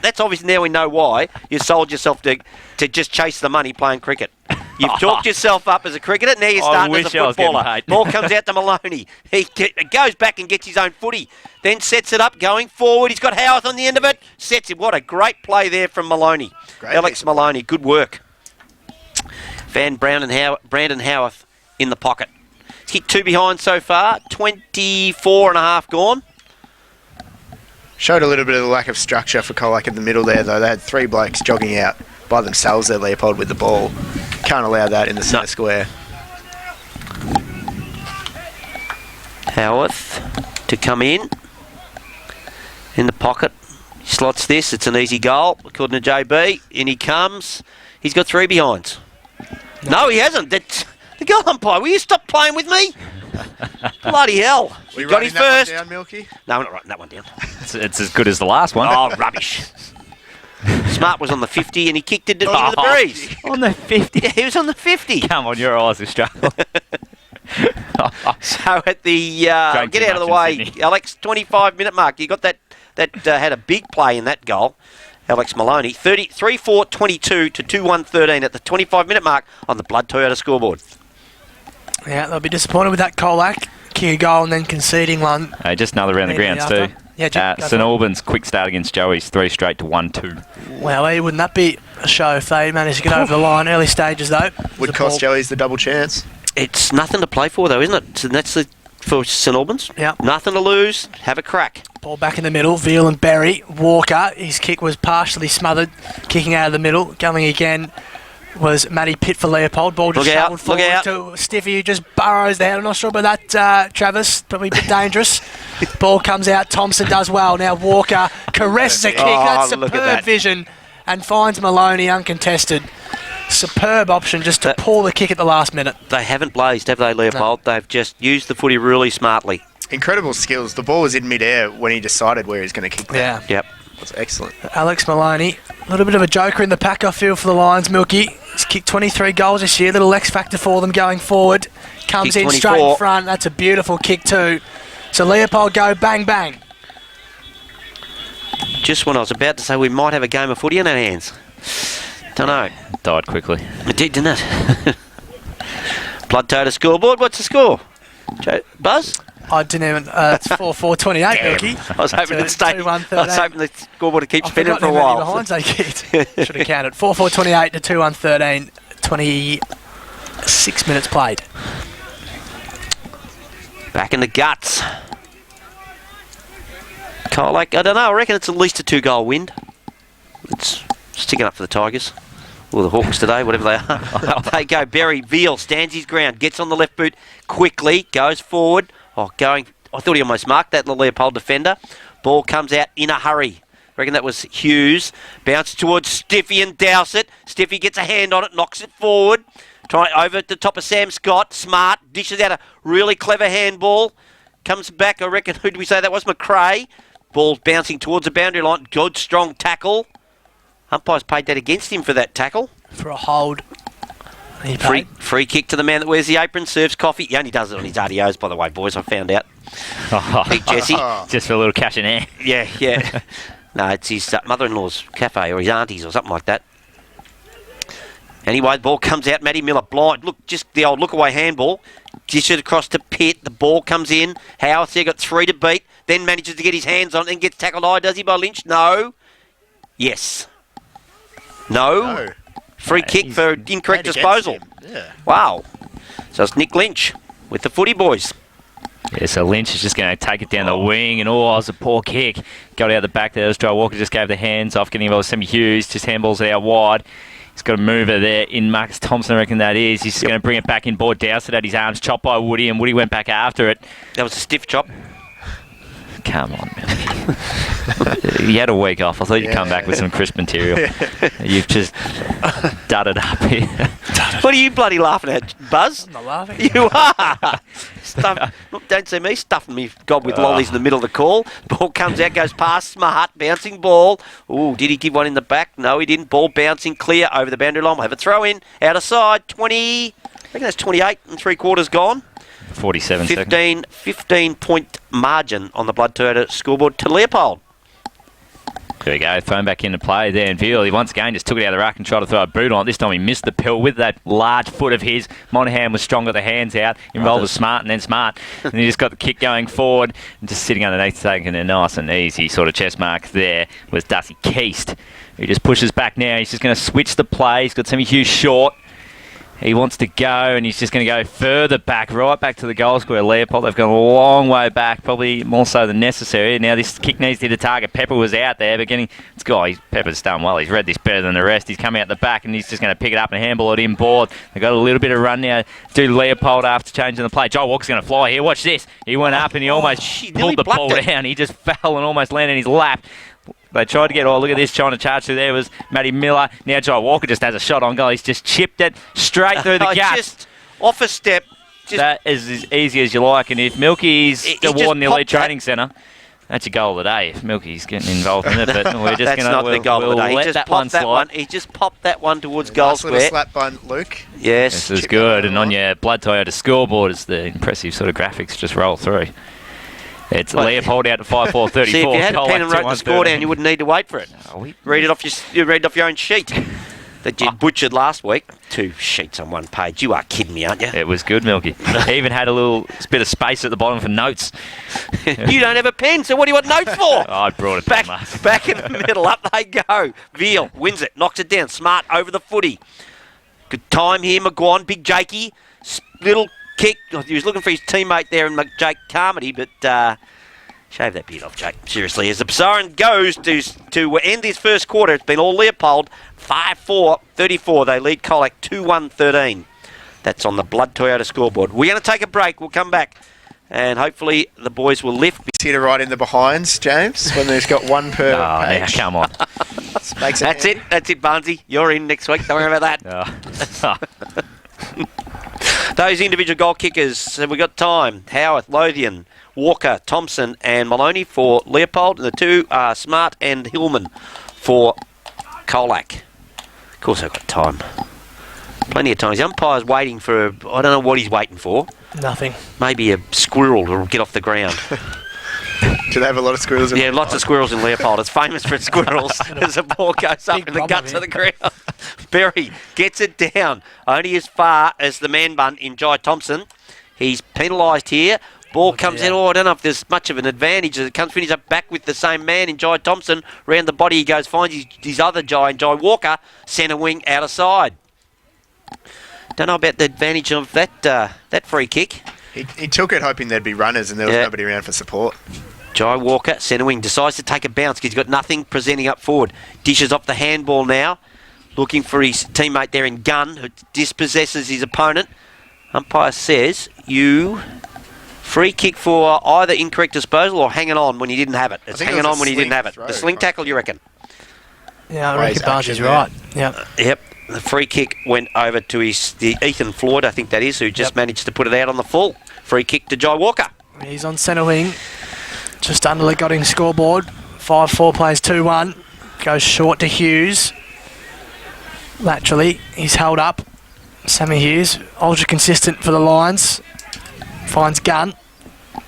That's obvious. Now we know why you sold yourself to just chase the money playing cricket. You've talked yourself up as a cricketer. Now you're starting as a footballer. Ball comes out to Maloney. He goes back and gets his own footy. Then sets it up, going forward. He's got Howarth on the end of it. Sets it. What a great play there from Maloney. Alex Maloney. Good work. Brandon Howarth in the pocket. He's kicked 2 behind so far. 24 and a half gone. Showed a little bit of the lack of structure for COLAC in the middle there, though. They had 3 blokes jogging out by themselves there, Leopold, with the ball. Can't allow that in the centre square. Howarth to come in the pocket. He slots this. It's an easy goal, according to JB. In he comes. He's got 3 behinds. No, he hasn't. The goal umpire, will you stop playing with me? Bloody hell. We Got his first. Down, Milky? No, we're not writing that one down. It's as good as the last one. Oh, rubbish. Smart was on the 50 and he kicked it into the breeze. On the 50? Yeah, he was on the 50. Come on, your eyes are struggling. So at the get out of the way, Alex, 25-minute mark. You got that had a big play in that goal. Alex Maloney, 3-4-22 to 2-1-13 at the 25-minute mark on the Blood Toyota scoreboard. Yeah, they'll be disappointed with that COLAC. Kicking a goal and then conceding one. Just another round of grounds too. Yeah, St Albans, quick start against Joey's, 3 straight to 1-2. Well, wouldn't that be a show if they managed to get over the line? Early stages, though. Would cost Joey's the double chance. It's nothing to play for, though, isn't it? So that's for St Albans. Yeah. Nothing to lose. Have a crack. Ball back in the middle. Veal and Berry. Walker. His kick was partially smothered. Kicking out of the middle. Coming again was Matty Pitt for Leopold. Ball just shoveled forward to Stiffy, who just burrows the head. I'm not sure about that, Travis. Probably a bit dangerous. Ball comes out. Thompson does well. Now Walker caresses a kick. That's superb vision. And finds Maloney uncontested. Superb option just to pull the kick at the last minute. They haven't blazed, have they, Leopold? No. They've just used the footy really smartly. Incredible skills. The ball was in mid-air when he decided where he's going to kick that. Yeah. Yep. That's excellent. Alex Maloney, a little bit of a joker in the pack, I feel, for the Lions, Milky. He's kicked 23 goals this year. Little X factor for them going forward. Comes in straight in front. That's a beautiful kick too. So Leopold go bang, bang. Just when I was about to say we might have a game of footy in our hands. Don't know. Died quickly. It did, didn't it? Blood Toyota scoreboard. What's the score? Buzz? I didn't even. It's 4-4-28, Milky. I was hoping it'd stay. I was hoping the scoreboard would keep spinning for a while. while. Should have counted. 4-4-28 to 2-1-13. 26 minutes played. Back in the guts. COLAC, I don't know. I reckon it's at least a 2-goal win. It's sticking up for the Tigers. Or the Hawks today, whatever they are. Up they go. Barry Veal stands his ground, gets on the left boot quickly, goes forward. I thought he almost marked that Leopold defender. Ball comes out in a hurry. I reckon that was Hughes. Bounces towards Stiffy and Dowsett. Stiffy gets a hand on it, knocks it forward. Try over at the top of Sam Scott. Smart. Dishes out a really clever handball. Comes back, I reckon, who did we say that was? McRae. Ball bouncing towards the boundary line. Good, strong tackle. Umpires paid that against him for that tackle. For a hold. Free kick to the man that wears the apron, serves coffee. He only does it on his RDOs, by the way, boys, I found out. Hey, Jesse. Just for a little cash in air. Yeah. No, it's his mother-in-law's cafe or his auntie's or something like that. Anyway, the ball comes out. Matty Miller blind. Look, just the old look-away handball. Dish it across to Pitt. The ball comes in. Howarth there got 3 to beat. Then manages to get his hands on it and gets tackled high. Does he by Lynch? No. Yes. No. Free kick for incorrect disposal. Yeah. Wow. So it's Nick Lynch with the footy boys. Yeah, so Lynch is just going to take it down the wing, and it was a poor kick. Got out the back there. Joe Walker just gave the hands off, getting involved with Sammy Hughes. Just handballs it out wide. He's got a mover there in Marcus Thompson, I reckon that is. He's just going to bring it back in board. Dowsett at his arms, chopped by Woody, and Woody went back after it. That was a stiff chop. Come on, Milky. You had a week off. I thought you'd come back with some crisp material. You've just dudded up here. What are you bloody laughing at, Buzz? I'm not laughing. You are. Don't see me stuffing me gob with lollies in the middle of the call. Ball comes out, goes past Smart, bouncing ball. Ooh, did he give one in the back? No, he didn't. Ball bouncing clear over the boundary line. We'll have a throw in, out of side, 20. I think that's 28 and 3/4 gone. 47 seconds. 15-point margin on the Blood Toyota scoreboard to Leopold. There we go, thrown back into play there, and Veal, he once again just took it out of the rack and tried to throw a boot on it. This time he missed the pill with that large foot of his. Monahan was strong at the hands out, involved with Smart and then Smart, and he just got the kick going forward and just sitting underneath, taking a nice and easy sort of chest mark there was Dusty Keast, who just pushes back now. He's just going to switch the play. He's got Sammy Hughes short. He wants to go, and he's just going to go further back, right back to the goal square. Leopold, they've gone a long way back, probably more so than necessary. Now this kick needs to hit a target. Pepper was out there, but Pepper's done well. He's read this better than the rest. He's coming out the back, and he's just going to pick it up and handball it inboard. They've got a little bit of run now to Leopold after changing the play. Joe Walker's going to fly here. Watch this. He went up, and he almost pulled the ball down. He just fell and almost landed in his lap. They tried to get, look at this, trying to charge through there was Matty Miller. Now Jai Walker just has a shot on goal. He's just chipped it straight through the gap. Just off a step. That is as easy as you like. And if Milky's awarding the Elite Training Centre, that's a goal of the day. If Milky's getting involved in it, but we're just that's not the goal of the day. He just popped that one towards goal square. Nice little slap by Luke. Yes. This is good. And on your Blood Toyota scoreboard, it's the impressive sort of graphics just roll through. It's Leopold out to 5-4-34. See, if you had a pen and wrote the score down, you wouldn't need to wait for it. Read it off your own sheet that you butchered last week. 2 sheets on 1 page. You are kidding me, aren't you? It was good, Milky. He even had a little bit of space at the bottom for notes. You don't have a pen, so what do you want notes for? I brought it back in the middle. Up they go. Veal wins it, knocks it down. Smart over the footy. Good time here, McGuan. Big Jakey. Little kick. He was looking for his teammate there in Jake Carmody, but shave that beard off, Jake. Seriously, as the siren goes to end this first quarter, it's been all Leopold. 5-4-34. They lead COLAC 2-1-13. That's on the Blood Toyota scoreboard. We're going to take a break. We'll come back, and hopefully the boys will lift. It's here to right in the behinds, James, when there's got one per page. Now, come on. That's it, Barnesy. You're in next week. Don't worry about that. Those individual goal kickers, so we've got time. Howarth, Lothian, Walker, Thompson and Maloney for Leopold. And the 2 are Smart and Hillman for COLAC. Of course I've got time. Plenty of time. The umpire's waiting for, I don't know what he's waiting for. Nothing. Maybe a squirrel to get off the ground. Do they have a lot of squirrels in Yeah, lots of squirrels in Leopold. It's famous for its squirrels as the ball goes up in the guts of the ground. Berry gets it down only as far as the man bun in Jai Thompson. He's penalised here. Ball comes in. I don't know if there's much of an advantage. It comes finish up back with the same man in Jai Thompson. Round the body he goes, finds his other Jai, and Jai Walker, centre wing, out of side. Don't know about the advantage of that free kick. He took it hoping there'd be runners and there was nobody around for support. Jai Walker, centre wing, decides to take a bounce because he's got nothing presenting up forward. Dishes off the handball now, looking for his teammate there in Gunn, who dispossesses his opponent. Umpire says, free kick for either incorrect disposal or hanging on when he didn't have it. It's hanging on when he didn't have it. The sling tackle, you reckon? Yeah, I reckon Barnes right. Yep. The free kick went over to the Ethan Floyd, I think that is, who just managed to put it out on the full. Free kick to Jai Walker. He's on centre wing. Just under the Godding scoreboard. 5-4 plays 2-1. Goes short to Hughes. Laterally, he's held up. Sammy Hughes, ultra consistent for the Lions. Finds Gunn.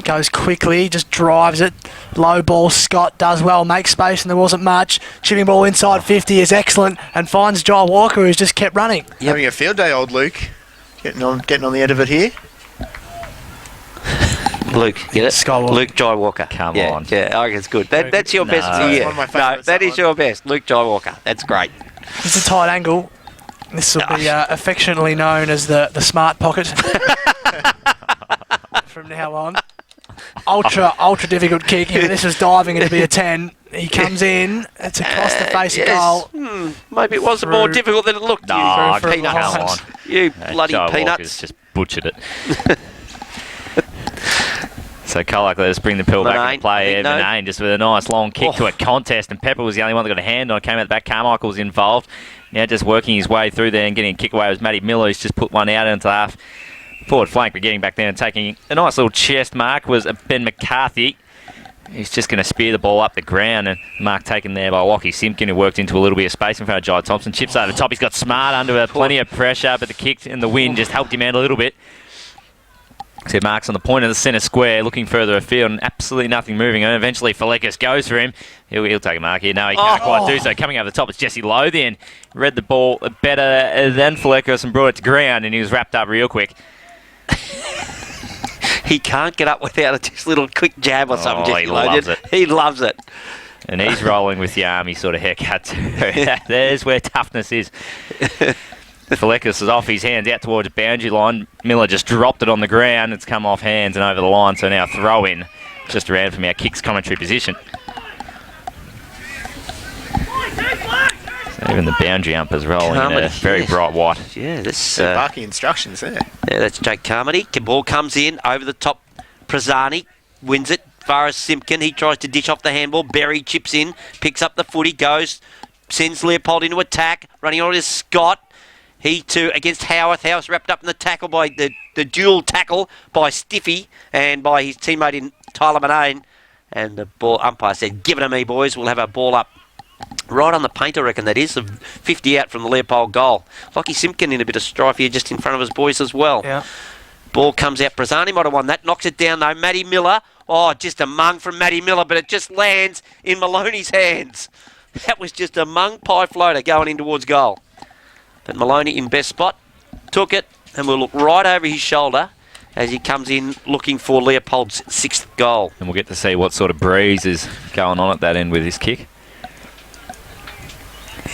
Goes quickly, just drives it. Low ball, Scott does well, makes space, and there wasn't much. Chipping ball inside 50 is excellent, and finds Jai Walker, who's just kept running. Having a field day, old Luke. Getting on the end of it here. Luke, get it? Skywalker. Luke Jai Walker. Come on. Yeah, I reckon it's good. That's your best of the year. One of my favourites, that is your best. Luke Jai Walker. That's great. It's a tight angle. This will be affectionately known as the smart pocket from now on. Ultra difficult kick. If this was diving, it'd be a 10. He comes in. It's across the face of goal. Maybe it was more difficult than it looked. No, you peanuts. come on. You bloody Jai peanuts. Walker's just butchered it. So COLAC let us bring the pill back Manane, into play. I think, no. Manane just with a nice long kick to a contest, and Pepper was the only one that got a hand on it. Came out the back. Carmichael was involved. Now just working his way through there and getting a kick away was Matty Miller, who's just put one out into half forward flank, but getting back there and taking a nice little chest mark was Ben McCarthy. He's just going to spear the ball up the ground, and mark taken there by Lachie Simpkin, who worked into a little bit of space in front of Jai Thompson. Chips over the top. He's got Smart under plenty of pressure, but the kick and the wind just helped him out a little bit. So Mark's on the point of the centre square, looking further afield, and absolutely nothing moving. And eventually Falekas goes for him. He'll take a mark here. No, he can't quite do so. Coming over the top, it's Jesse Lothian. Read the ball better than Falekas and brought it to ground, and he was wrapped up real quick. He can't get up without just a little quick jab or something. Jesse loves it. He loves it. And he's rolling with the army sort of haircut too. There's where toughness is. Falekas is off his hands out towards the boundary line. Miller just dropped it on the ground. It's come off hands and over the line. So now throw in just around from our kicks commentary position. So even the boundary umpers rolling in a very bright white. Yeah, this barking instructions there. Yeah, that's Jake Carmody. Ball comes in over the top. Prezani wins it. Far as Simpkin, he tries to dish off the handball. Berry chips in, picks up the footy, goes, sends Leopold into attack. Running on is Scott. He too against Howarth. Howarth wrapped up in the tackle by the dual tackle by Stiffy and by his teammate in Tyler Manane. And the ball umpire said, "Give it to me, boys. We'll have our ball up." Right on the paint, I reckon that is. 50 out from the Leopold goal. Lachie Simpkin in a bit of strife here just in front of his boys as well. Yeah. Ball comes out. Prezani might have won that. Knocks it down though. Matty Miller. Oh, just a mung from Matty Miller, but it just lands in Maloney's hands. That was just a mung pie floater going in towards goal. But Maloney in best spot. Took it and we'll look right over his shoulder as he comes in looking for Leopold's 6th goal. And we'll get to see what sort of breeze is going on at that end with his kick.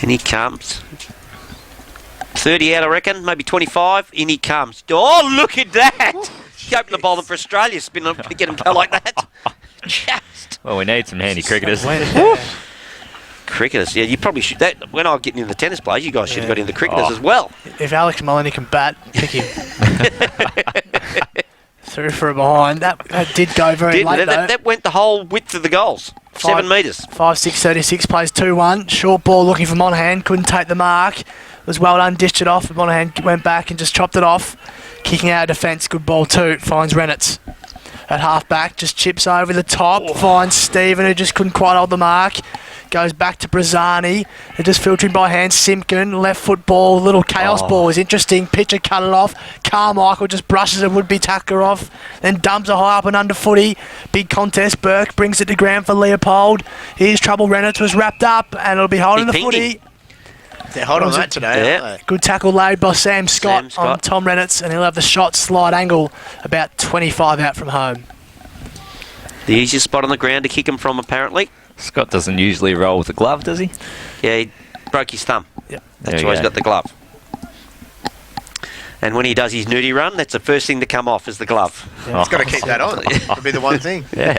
And he comes. 30 out, I reckon, maybe 25. In he comes. Oh, look at that! He opened the bowler for Australia, spin him to get him go like that. Just. Well, we need some handy cricketers. Cricketers, yeah, you probably should. That when I was getting into the tennis players, you guys should have got into the cricketers as well. If Alex Maloney can bat, pick him. Through for a behind. That did go very late, though. That went the whole width of the goals. 7 metres. 5-6-36, plays 2-1. Short ball looking for Monaghan. Couldn't take the mark. It was well done, dished it off. But Monaghan went back and just chopped it off. Kicking out of defence, good ball too. Finds Reynolds at half-back. Just chips over the top. Finds Stephen, who just couldn't quite hold the mark. Goes back to Prezani. They're just filtering by hand. Simpkin, left foot ball, little chaos ball is interesting. Pitcher cut it off. Carmichael just brushes a would-be tacker off. Then dumps it high up and under footy. Big contest. Burke brings it to ground for Leopold. Here's trouble. Reynolds was wrapped up and it'll be holding the footy. They're hot on that today, aren't they? Good tackle laid by Sam Scott on Tom Reynolds, and he'll have the shot slide angle about 25 out from home. The easiest spot on the ground to kick him from, apparently. Scott doesn't usually roll with a glove, does he? Yeah, he broke his thumb. Yep. That's why he's got the glove. And when he does his nudie run, that's the first thing to come off is the glove. Yeah. He's got to keep that on. It'll be the one thing. Yeah.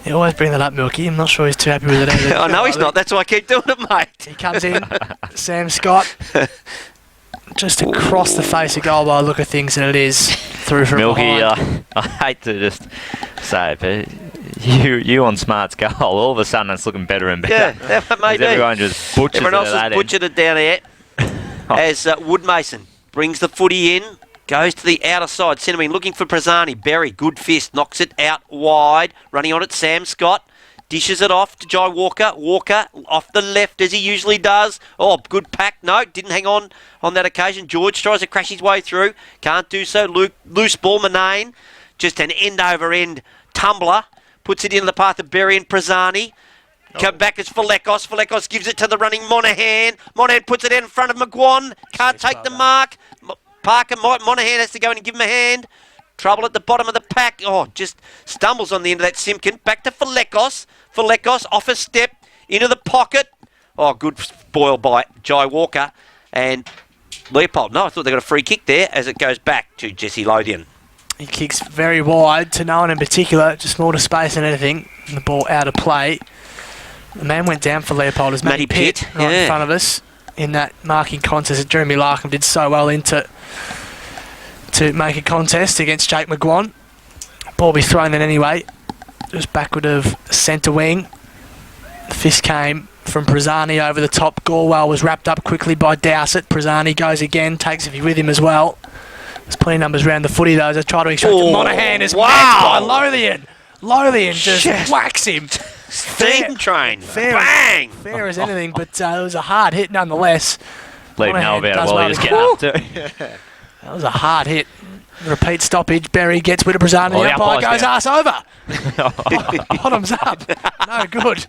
You always bring that up, Milky. I'm not sure he's too happy with it either. I know he's not. That's why I keep doing it, mate. He comes in. Sam Scott. Just across the face of goal by the look of things, and it is through from Milky, behind. I hate to just say it, but you on Smart's goal, all of a sudden it's looking better and better. Yeah, that may be. Everyone just butchers Everyone else it at has that butchered it down there. As Woodmason brings the footy in, goes to the outer side. Centre looking for Prezani. Berry, good fist, knocks it out wide. Running on it, Sam Scott. Dishes it off to Jai Walker. Walker off the left as he usually does. Oh, good pack. No, didn't hang on that occasion. George tries to crash his way through. Can't do so. Loose ball, Manane. Just an end-over-end tumbler. Puts it in the path of Berry and Prezani. Come back as Falekas. Falekas gives it to the running Monaghan. Monaghan puts it in front of McGuan. Can't take the mark. Parker, Monaghan has to go in and give him a hand. Trouble at the bottom of the pack. Oh, just stumbles on the end of that Simpkin. Back to Falekas. Falekas off a step into the pocket. Oh, good spoil by Jai Walker. And Leopold. No, I thought they got a free kick there as it goes back to Jesse Lothian. He kicks very wide to no one in particular, just more to space than anything. And the ball out of play. The man went down for Leopold as Matty Pitt right in front of us in that marking contest that Jeremy Larkham did so well into. to make a contest against Jake McGuan. Ball be thrown in anyway. Just backward of centre wing. The fist came from Prezani over the top. Gorwell was wrapped up quickly by Dowsett. Prezani goes again, takes it with him as well. There's plenty of numbers around the footy though. They try to extract it. Monaghan is met by Lothian. Lothian just whacks him. Steam train. Bang! Fair as anything, but it was a hard hit nonetheless. Let him know about it while he was getting up too. That was a hard hit. Repeat stoppage. Berry gets with a Prezani. The umpire goes arse over. Bottoms up. No good.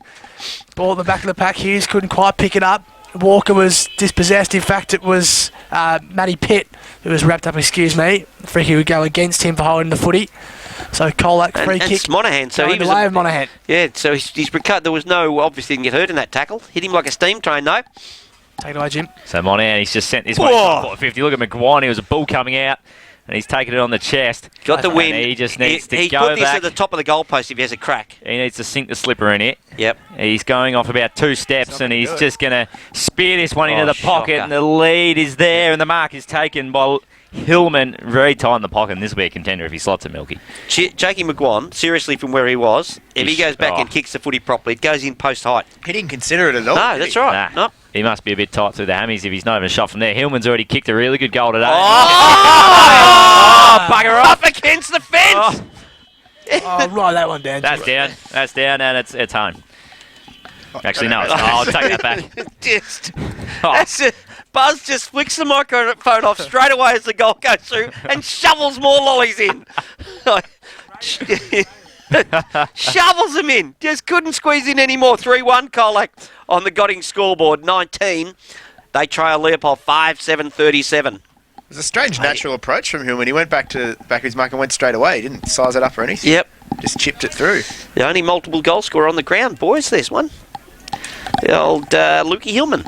Ball at the back of the pack. Hughes couldn't quite pick it up. Walker was dispossessed. In fact, it was Matty Pitt who was wrapped up, Free kick would go against him for holding the footy. So Colac free kick. It's Monaghan. So he was away of Monaghan. Yeah, so he's recovered. There was no, obviously didn't get hurt in that tackle. Hit him like a steam train though. Take it away, Jim. So Monaghan, he's just sent this one to 50. Look at McGuan. He was a bull coming out. And he's taken it on the chest. Got the win. He just needs to go go put this back. at the top of the goalpost if he has a crack. He needs to sink the slipper in it. Yep. He's going off about 2 steps and he's just going to spear this one into the pocket. Shocker. And the lead is there and the mark is taken by Hillman. Very tight in the pocket. And this will be a contender if he slots it, Milky. Jakey McGuan, seriously from where he was, if he goes back and kicks the footy properly, it goes in post height. He didn't consider it at all. No, that's right. Nah. No. He must be a bit tight through the hammies if he's not even shot from there. Hillman's already kicked a really good goal today. Oh, bugger off. Up against the fence. Oh, right, that one down. That's down. That's down and it's home. Actually, no, it's not. I'll take that back. That's it. Buzz just flicks the microphone off straight away as the goal goes through and shovels more lollies in. Shovels them in. Just couldn't squeeze in any more. 3-1 Colac on the Godding scoreboard. 19. They trail Leopold 5-7-37. It was a strange natural approach from him when he went back of his mark and went straight away. He didn't size it up or anything. Yep. Just chipped it through. The only multiple goal scorer on the ground, boys. There's one. The old Lukey Hillman.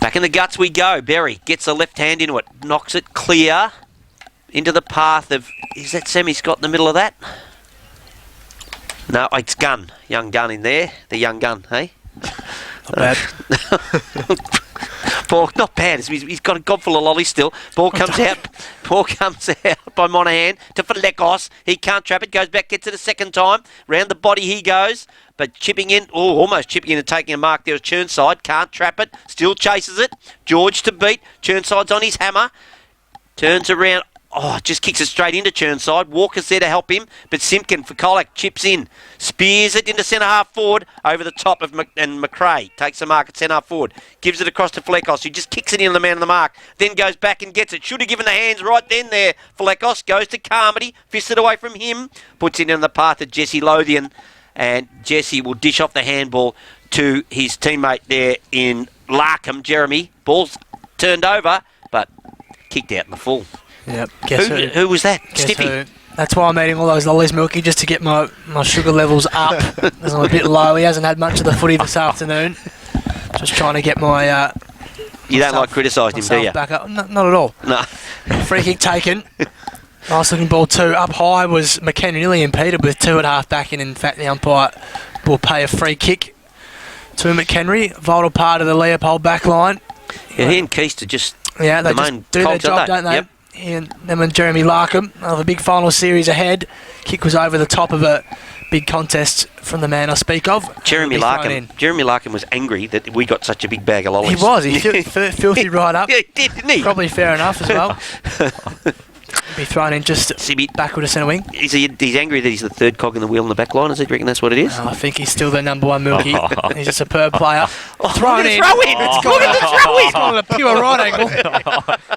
Back in the guts we go. Berry gets the left hand into it. Knocks it clear into the path of... Is that Sammy Scott in the middle of that? No, it's Gunn. Young Gunn in there. The young Gun, hey? Not bad. Ball, not bad. He's got a gob full of lollies still. Ball comes out. Ball comes out by Monaghan to Falekos. He can't trap it. Goes back, gets it a second time. Round the body he goes. But chipping in, almost chipping in and taking a mark there is Churnside. Can't trap it. Still chases it. George to beat. Churnside's on his hammer. Turns around. Oh, just kicks it straight into Churnside. Walker's there to help him, but Simpkin for Colac chips in. Spears it into centre-half forward over the top of McRae. Takes the mark at centre-half forward. Gives it across to Falekos, who just kicks it in the man on the mark. Then goes back and gets it. Should have given the hands right then there. Falekos goes to Carmody. Fists it away from him. Puts it in the path of Jesse Lothian. And Jesse will dish off the handball to his teammate there in Larkham, Jeremy. Ball's turned over, but kicked out in the full. Yep. Who was that? Guess Stiffy. who? That's why I'm eating all those lollies, Milky, just to get my sugar levels up. Because I'm a bit low. He hasn't had much of the footy this afternoon. Just trying to get my... you don't like criticising him, do you? Back up. No, not at all. No. Free kick taken. Nice looking ball too. Up high was McKenna, nearly impeded with 2 at half back, and in fact the umpire will pay a free kick to McHenry. Vital part of the Leopold back line. Yeah, he and Keister just... Yeah, they just do their job, don't they? Yep. He and them and Jeremy Larkham have a big final series ahead. Kick was over the top of a big contest from the man I speak of. Jeremy Larkham was angry that we got such a big bag of lollies. He was. He filthy right up. Yeah, he did, didn't he? Probably fair enough as well. Be thrown in just backward to centre wing. He's angry that he's the third cog in the wheel in the back line. Does he reckon that's what it is? I think he's still the number one Milky. He's a superb player. Thrown in. It's gone on a pure right angle.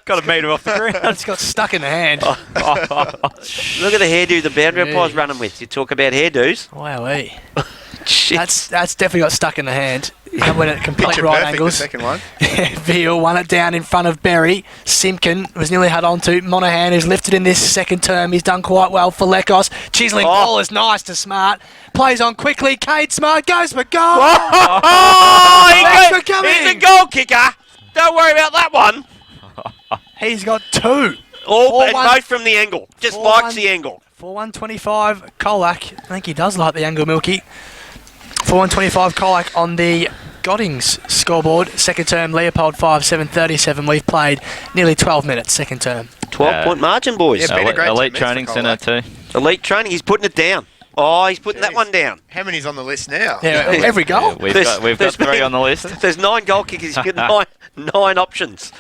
Got a metre off the ground. It's got stuck in the hand. Look at the hairdo the boundary umpire's running with. You talk about hairdos. Wowee. Shit. That's definitely got stuck in the hand. He went at complete Picture right perfect, angles. the second one. Veal won it down in front of Berry. Simpkin was nearly had on to Monaghan, who's lifted in this second term. He's done quite well for Lekos. Chiseling ball is nice to Smart. Plays on quickly. Cade Smart goes for goal. He's a goal kicker. Don't worry about that one. He's got 2. And both from the angle. Just likes the angle. 4-1-25 Colac. I think he does like the angle, Milky. 4-1-25 Colac on the Godding's scoreboard. Second term, Leopold 5, 7:37. We've played nearly 12 minutes, second term. 12-point margin, boys. Yeah, been a great Elite 10 training minutes for centre COLAC. too. Elite training, he's putting it down. Oh, he's putting that one down. How many's on the list now? Yeah, every goal. We've There's- got there's 3 been- on the list. There's 9 goal kickers. He's got nine options.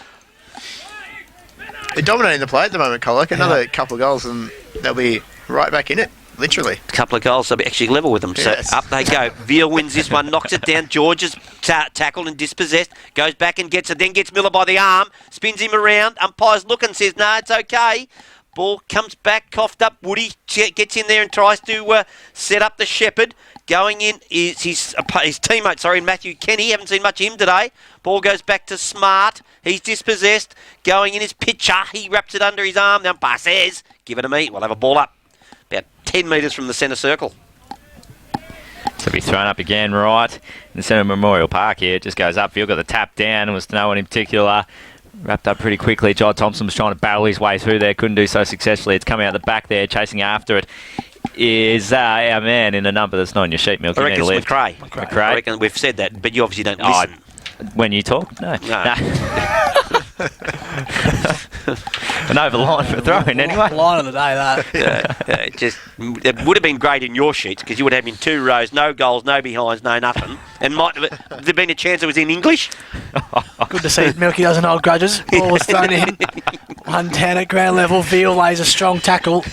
They're dominating the play at the moment, COLAC. Another couple of goals and they'll be right back in it, literally. A couple of goals, they'll be actually level with them. Yes. So up they go. Veal wins this one, knocks it down. George is tackled and dispossessed. Goes back and gets it, then gets Miller by the arm. Spins him around. Umpire's looking, says, no, it's okay. Ball comes back, coughed up. Woody gets in there and tries to set up the Shepherd. Going in is his teammate, Matthew Kenny. Haven't seen much of him today. Ball goes back to Smart. He's dispossessed. Going in is Pitcher. He wraps it under his arm. The umpire says, give it to me. We'll have a ball up. About 10 metres from the centre circle. So be thrown up again right in the centre of Memorial Park here. It just goes upfield. Got the tap down. It was no one in particular. Wrapped up pretty quickly. Jai Thompson was trying to barrel his way through there. Couldn't do so successfully. It's coming out the back there. Chasing after it is our man in a number that's not in your sheet milk. I You reckon need to it's lift. McRae. McRae. I reckon we've said that, but you obviously don't Oh, listen. when you talk? No. No. An over line for throwing anyway. Line of the day, that. It would have been great in your sheets because you would have in 2 rows, no goals, no behinds, no nothing. And might have there been a chance it was in English? Good to see Milky doesn't hold grudges. Ball was thrown in. 1 down at ground level. Veal lays a strong tackle.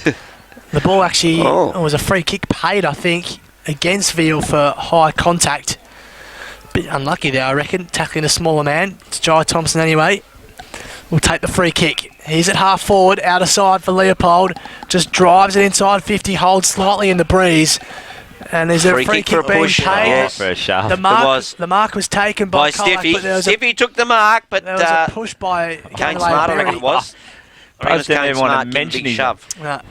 The ball actually was a free kick paid, I think, against Veal for high contact. Bit unlucky there, I reckon, tackling a smaller man. It's Jai Thompson anyway. We'll take the free kick. He's at half forward, out of side for Leopold. Just drives it inside 50, holds slightly in the breeze. And there's a Free free kick for kick a being push. paid. Yes. For a shove. The mark was taken by By COLAC, Stiffy. but there was Stiffy took the mark, but there was a push by Kane Smart, I reckon it was. I reckon it was Didn't Kane even want to Smart getting a mention big him. shove.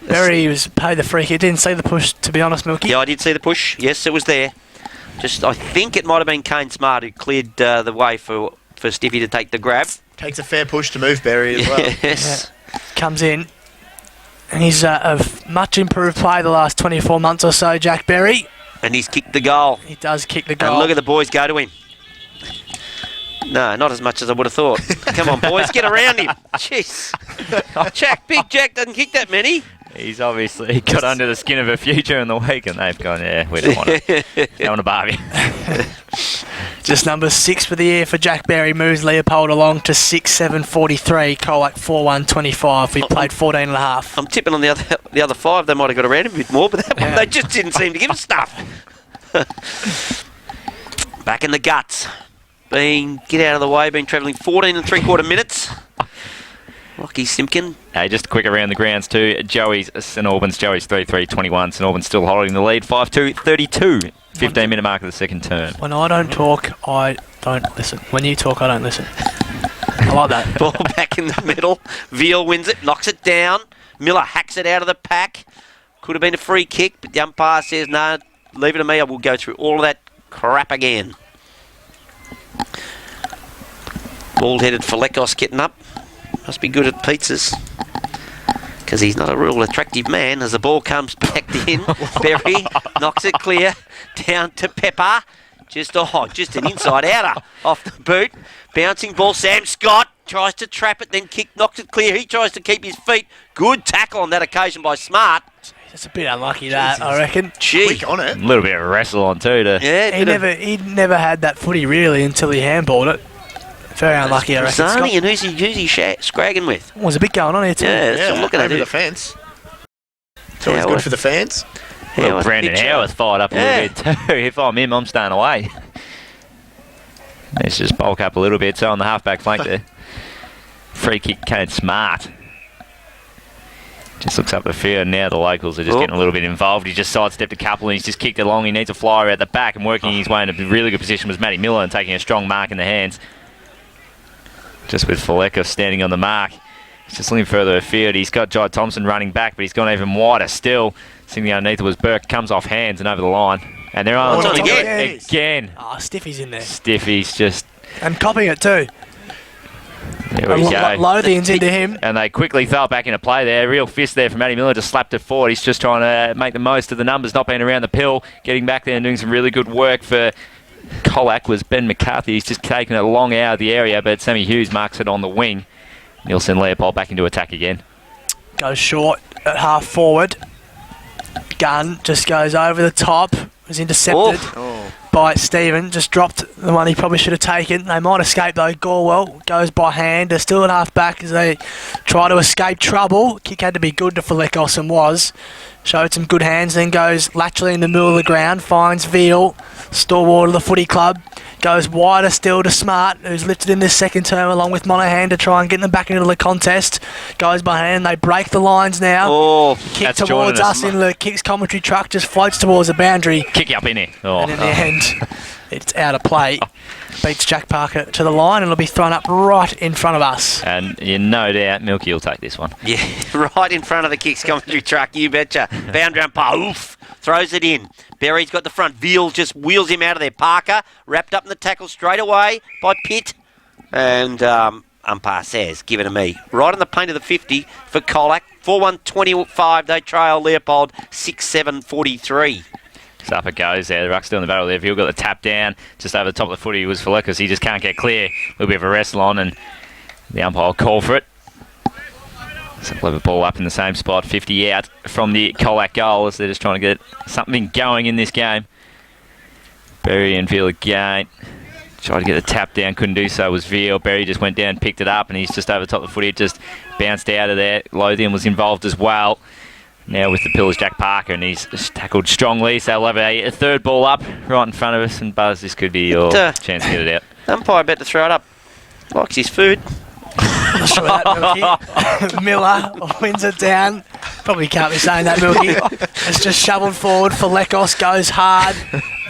Berry was paid the free kick. Didn't see the push, to be honest, Milky. Yeah, I did see the push. Yes, it was there. I think it might have been Kane Smart who cleared the way for Stiffy to take the grab. Takes a fair push to move Berry as well. Yes. Comes in. And he's a much improved play the last 24 months or so, Jack Berry. And he's kicked the goal. He does kick the And goal. look at the boys go to him. No, not as much as I would have thought. Come on, boys, get around him. Jeez. Big Jack doesn't kick that many. He's obviously got under the skin of a few during the week, and they've gone, yeah, we don't want it. Don't want to Barbie. Just number 6 for the year for Jack Berry. Moves Leopold along to 6-7-43. COLAC 4-1-25. We played 14 and a half. I'm tipping on the other 5. They might have got around him a bit more, but that one, they just didn't seem to give us stuff. Back in the guts. Get out of the way. Been travelling 14 and 3/4 minutes. Lucky Simpkin. Hey, just quick around the grounds too. St Albans 3-3-21. St Albans still holding the lead 5-2-32. 15-minute mark of the second term. When I don't talk, I don't listen. When you talk, I don't listen. I like that. Ball back in the middle. Veal wins it, knocks it down. Miller hacks it out of the pack. Could have been a free kick, but the umpire says, no, leave it to me. I will go through all of that crap again. Bald-headed Falekos getting up. Must be good at pizzas. Because he's not a real attractive man. As the ball comes back in, Berry knocks it clear. Down to Pepper. Just an inside-outer off the boot. Bouncing ball. Sam Scott tries to trap it, then knocks it clear. He tries to keep his feet. Good tackle on that occasion by Smart. It's a bit unlucky, that, I reckon. Gee. Quick on it. A little bit of wrestle on too. Yeah, He never had that footy, really, until he handballed it. Very unlucky, I reckon. Zani, Scott. and who's he scragging with? There's a bit going on here, too. Yeah, that's what I'm looking at over the it. fence. It's always good for the fans. Well, Brandon Howarth fired up a little bit too. If I'm him, I'm staying away. Let's just bulk up a little bit. So on the halfback flank there. Free kick came Smart. Just looks up the field, and now the locals are just getting a little bit involved. He just sidestepped a couple, and he's just kicked it along. He needs a flyer at the back, and working his way in a really good position was Matty Miller, and taking a strong mark in the hands. Just with Faleka standing on the mark. He's just looking further afield. He's got Jai Thompson running back, but he's gone even wider still. Sitting underneath it was Burke. Comes off hands and over the line. And they're on again. Oh, Stiffy's in there. Stiffy's just... And copying it, too. There we go. Lothian's into him. And they quickly throw it back into play there. Real fist there from Matty Miller, just slapped it forward. He's just trying to make the most of the numbers, not being around the pill, getting back there and doing some really good work for COLAC was Ben McCarthy. He's just taken it long out of the area, but Sammy Hughes marks it on the wing. Nielsen Leopold back into attack again. Goes short at half forward. Gunn just goes over the top. Was intercepted by Stephen. Just dropped the one he probably should have taken. They might escape though. Gorwell goes by hand. They're still at half back as they try to escape trouble. Kick had to be good to Falekos and was. Showed some good hands, then goes laterally in the middle of the ground, finds Veal, stalwart of the footy club, goes wider still to Smart, who's lifted in this second term along with Monahan to try and get them back into the contest. Goes by hand, they break the lines now. Kick towards us in the Kicks commentary truck, just floats towards the boundary. Kick up in there. And in the end, it's out of play. Beats Jack Parker to the line and it'll be thrown up right in front of us. And you no doubt Milky will take this one. Yeah, right in front of the Kicks commentary truck, you betcha. Boundary umpire, oof, throws it in. Berry's got the front. Veal just wheels him out of there. Parker wrapped up in the tackle straight away by Pitt. And umpire says, give it to me. Right in the paint of the 50 for COLAC. 4-1-25, they trail Leopold 6-7-43. So up it goes there. The ruck's still in the battle there. Veal got the tap down just over the top of the footy. It was Falekos. He just can't get clear. A little bit of a wrestle on and the umpire will call for it. So clever ball up in the same spot. 50 out from the COLAC goal as they're just trying to get something going in this game. Berry and Veal again. Tried to get the tap down. Couldn't do so. Was Veal. Berry just went down, picked it up, and he's just over the top of the footy. It just bounced out of there. Lothian was involved as well. Now with the Pillars, Jack Parker, and he's tackled strongly. So they'll have a third ball up right in front of us. And Buzz, this could be your chance to get it out. Umpire bet to throw it up. Likes his food. Not sure that, Milky. Miller wins it down. Probably can't be saying that, Milky. It's just shoveled forward. Falekos goes hard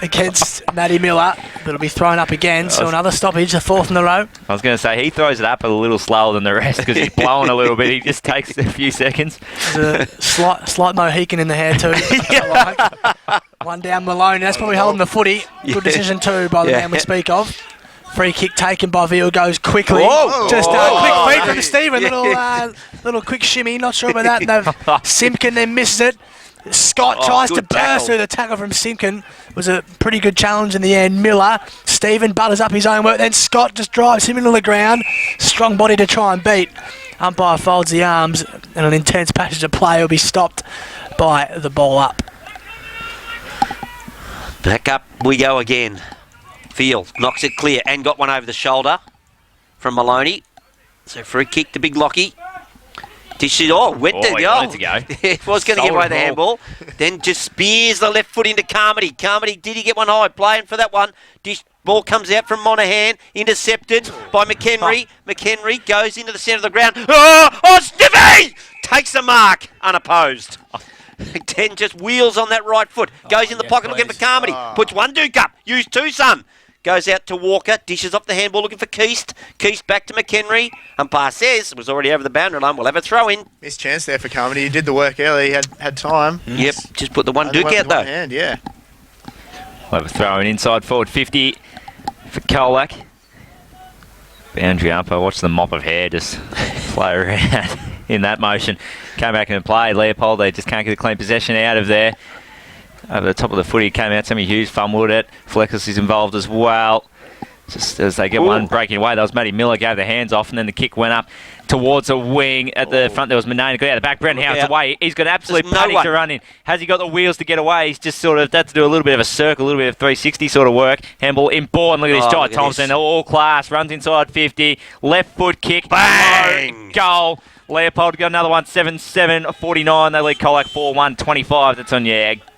against Matty Miller. But it'll be thrown up again. So another stoppage, the fourth in a row. I was going to say, he throws it up a little slower than the rest because he's blowing a little bit. He just takes a few seconds. There's a slight Mohican in the hair too. One down Maloney. That's probably holding the footy. Good decision too by the man we speak of. Free kick taken by Veal, goes quickly. Just quick feed from Stephen. Little quick shimmy. Not sure about that. Simpkin then misses it. Scott tries to burst through the tackle from Simpkin. Was a pretty good challenge in the end. Miller, Stephen butters up his own work. Then Scott just drives him into the ground. Strong body to try and beat. Umpire folds the arms and an intense passage of play will be stopped by the ball up. Back up we go again. Field knocks it clear and got one over the shoulder from Maloney. So free kick to Big Lockie. Dishes, went to go. It was going to get away the handball. Then just spears the left foot into Carmody. Carmody, did he get one high? Playing for that one. Ball comes out from Monahan. Intercepted by McHenry. McHenry goes into the centre of the ground. Stiffy! Takes the mark, unopposed. Then just wheels on that right foot. Goes in the pocket looking for Carmody. Puts one Duke up. Use two, son. Goes out to Walker. Dishes off the handball looking for Keast. Keast back to McHenry. Umpire says it was already over the boundary line. We'll have a throw in. Missed chance there for Carmody. He did the work early. He had time. Yep. Just put the one Duke out though. Hand, yeah. We'll have a throw in inside forward 50 for COLAC. Boundary umpire. Watch the mop of hair just flow around in that motion. Came back and played. Leopold, they just can't get a clean possession out of there. Over the top of the footy, came out. Sammy Hughes fumbled it. Falekos is involved as well. Just as they get one breaking away, that was Matty Miller, gave the hands off, and then the kick went up towards a wing. At the front, there was Manane, got out the back. Brent Howard's away. He's got absolute panic to run in. Has he got the wheels to get away? He's just sort of had to do a little bit of a circle, a little bit of 360 sort of work. Handball inboard. Look at this, Jai Thompson, all class, runs inside 50. Left foot kick. Bang! Goal. Leopold got another one, 7-7-49. They lead COLAC 4-1-25. That's on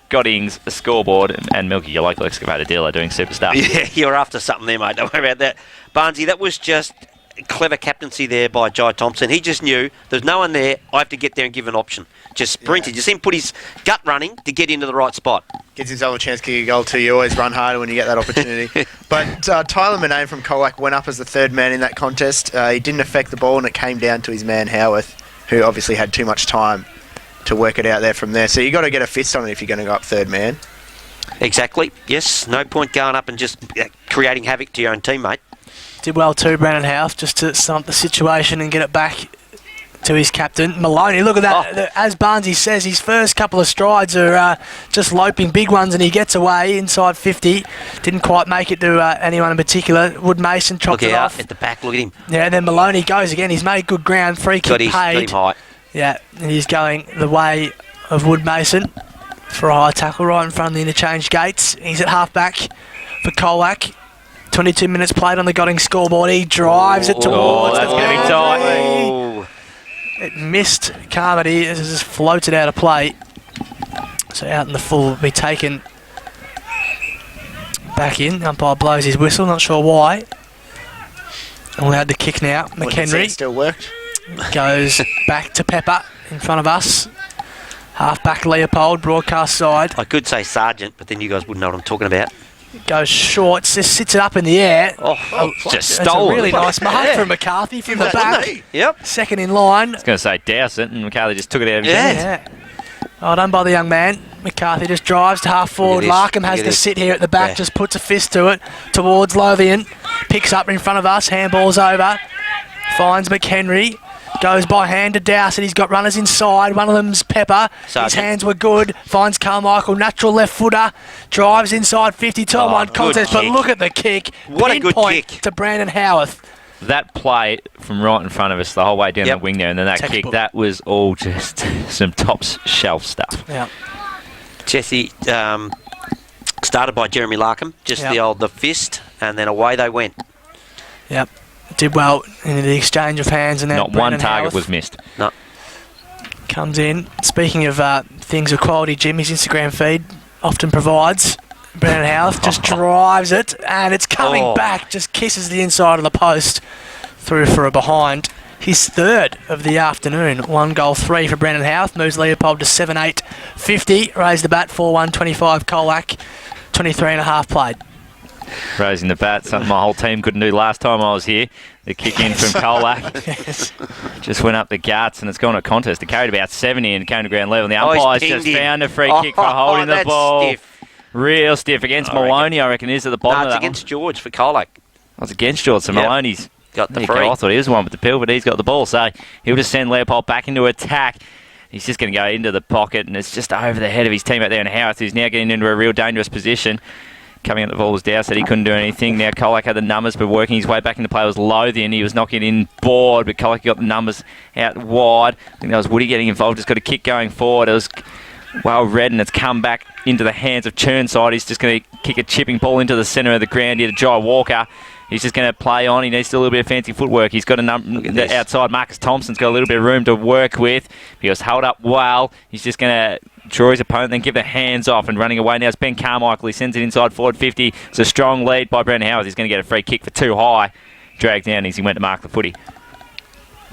Goddings, the scoreboard, and Milky, your local excavator dealer, doing super stuff. Yeah, you're after something there, mate. Don't worry about that. Barnesy, that was just clever captaincy there by Jai Thompson. He just knew there's no one there. I have to get there and give an option. Just sprinted. You see him put his gut running to get into the right spot. Gives himself a chance to kick a goal too. You always run harder when you get that opportunity. But Tyler Manane from COLAC went up as the third man in that contest. He didn't affect the ball, and it came down to his man Howarth, who obviously had too much time to work it out there from there. So you got to get a fist on it if you're going to go up third man. Exactly. Yes, no point going up and just creating havoc to your own teammate. Did well too, Brandon House, just to sum up the situation and get it back to his captain, Maloney. Look at that. As Barnesy says, his first couple of strides are just loping big ones, and he gets away inside 50. Didn't quite make it to anyone in particular. Wood Mason chops it off. At the back, look at him. Yeah, and then Maloney goes again. He's made good ground. Free kick paid. Got him high. Yeah, and he's going the way of Wood Mason for a high tackle right in front of the interchange gates. He's at half-back for COLAC. 22 minutes played on the Godding scoreboard. He drives it towards that's the going to be boundary. tight. It missed Carmody. It just floated out of play. So out in the full will be taken back in. Umpire blows his whistle, not sure why. Allowed the kick now. McHenry still worked. goes back to Pepper in front of us. Half-back Leopold, broadcast side. I could say Sergeant, but then you guys wouldn't know what I'm talking about. Goes short, just sits it up in the air. Just That's stole a really it. nice mark from McCarthy from the back. Yep. Second in line. I was going to say douse it, and McCarthy just took it out of his Yeah. hands. Yeah. Well done by the young man. McCarthy just drives to half forward. this. Larkham Look has at to this. sit here at the back, Yeah. just puts a fist to it towards Lothian. Picks up in front of us, handballs over. Finds McHenry. Goes by hand to Dowsett. He's got runners inside. One of them's Pepper. His Sergeant. hands were good. Finds Carmichael, natural left footer. Drives inside 52-1 good contest. But kick. look at the kick. What a good Pinpoint kick. to Brandon Howarth. That play from right in front of us the whole way down Yep. the wing there, and then that Textbook. kick, that was all just some top shelf stuff. Yeah. Jesse started by Jeremy Larkham, just Yep. the fist, and then away they went. Yep. Did well in the exchange of hands. And then Not Brandon one target Howarth was missed. No. comes in. Speaking of things of quality, Jim, his Instagram feed often provides. Brandon Howarth just drives it, and it's coming back, just kisses the inside of the post through for a behind. His third of the afternoon. 1 goal, 3 for Brandon Howarth. Moves Leopold to 7-8-50. Raised the bat, 4-1-25 COLAC. 23.5 played. Raising the bat, something my whole team couldn't do last time I was here. The kick in from Colac Yes. just went up the guts, and it's gone to a contest. It carried about 70 and came to ground level. And the he's umpires pinged just him. found a free kick for holding the that's ball. Stiff. Real stiff against Maloney, I reckon, is at the bottom No, of it's that one. against George for Colac. I was against George, so Yep. Maloney's Got the there you free. go. I thought he was the one with the pill, but he's got the ball. So he'll just send Leopold back into attack. He's just going to go into the pocket, and it's just over the head of his teammate there in Howarth, who's now getting into a real dangerous position. Coming at the ball was Dow, said he couldn't do anything. Now Colac had the numbers, but working his way back into play was Lothian. He was knocking in board, but Colac got the numbers out wide. I think that was Woody getting involved. Just got a kick going forward. It was well read, and it's come back into the hands of Churnside. He's just going to kick a chipping ball into the centre of the ground here to Jai Walker. He's just going to play on. He needs a little bit of fancy footwork. He's got a number outside. Marcus Thompson's got a little bit of room to work with. He was held up well. He's just going to draw his opponent, then give the hands off and running away. Now it's Ben Carmichael. He sends it inside forward 50. It's a strong lead by Brandon Howard. He's going to get a free kick for too high. Dragged down as he went to mark the footy.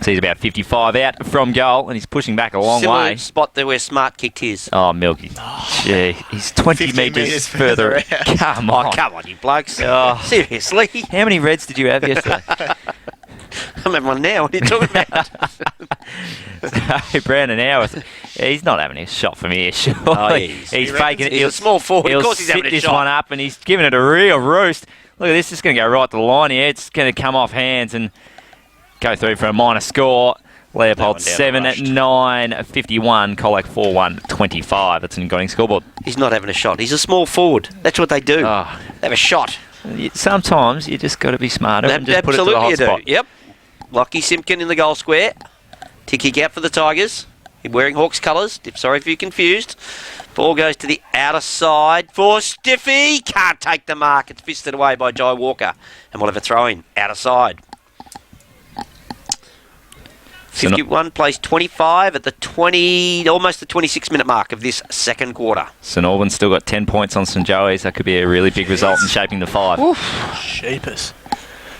So he's about 55 out from goal, and he's pushing back a long Similar way. spot there where Smart kicked his. Oh, Milky. Gee, he's 20 15 metres metres further. further Come Oh, on. come on, you blokes. Oh. Seriously. How many reds did you have yesterday? I'm having one now. What are you talking about? So, Brandon Howarth, he's not having a shot from here, surely. Oh, he is. He's He faking it. he's a small forward. He'll Of course he's having sit a this shot. one up, and he's giving it a real roost. Look at this. It's going to go right to the line here. It's going to come off hands and go through for a minor score. Leopold That one 7 down at rushed. 9:51. Colac 4-1-25. That's an ongoing scoreboard. He's not having a shot. He's a small forward. That's what they do. Oh, They have a shot. sometimes you just got to be smarter and just put it to the Absolutely hot you do. spot. Yep. Lockie Simpkin in the goal square. To kick out for the Tigers. He's wearing Hawks colours. Sorry if you're confused. Ball goes to the outer side for Stiffy. Can't take the mark. It's fisted away by Jai Walker. And we'll have a throw in. Outer side. 51 plays 25 at the 20, almost the 26-minute mark of this second quarter. St Albans still got 10 points on St Joey's. That could be a really big result in shaping the 5. Sheepers.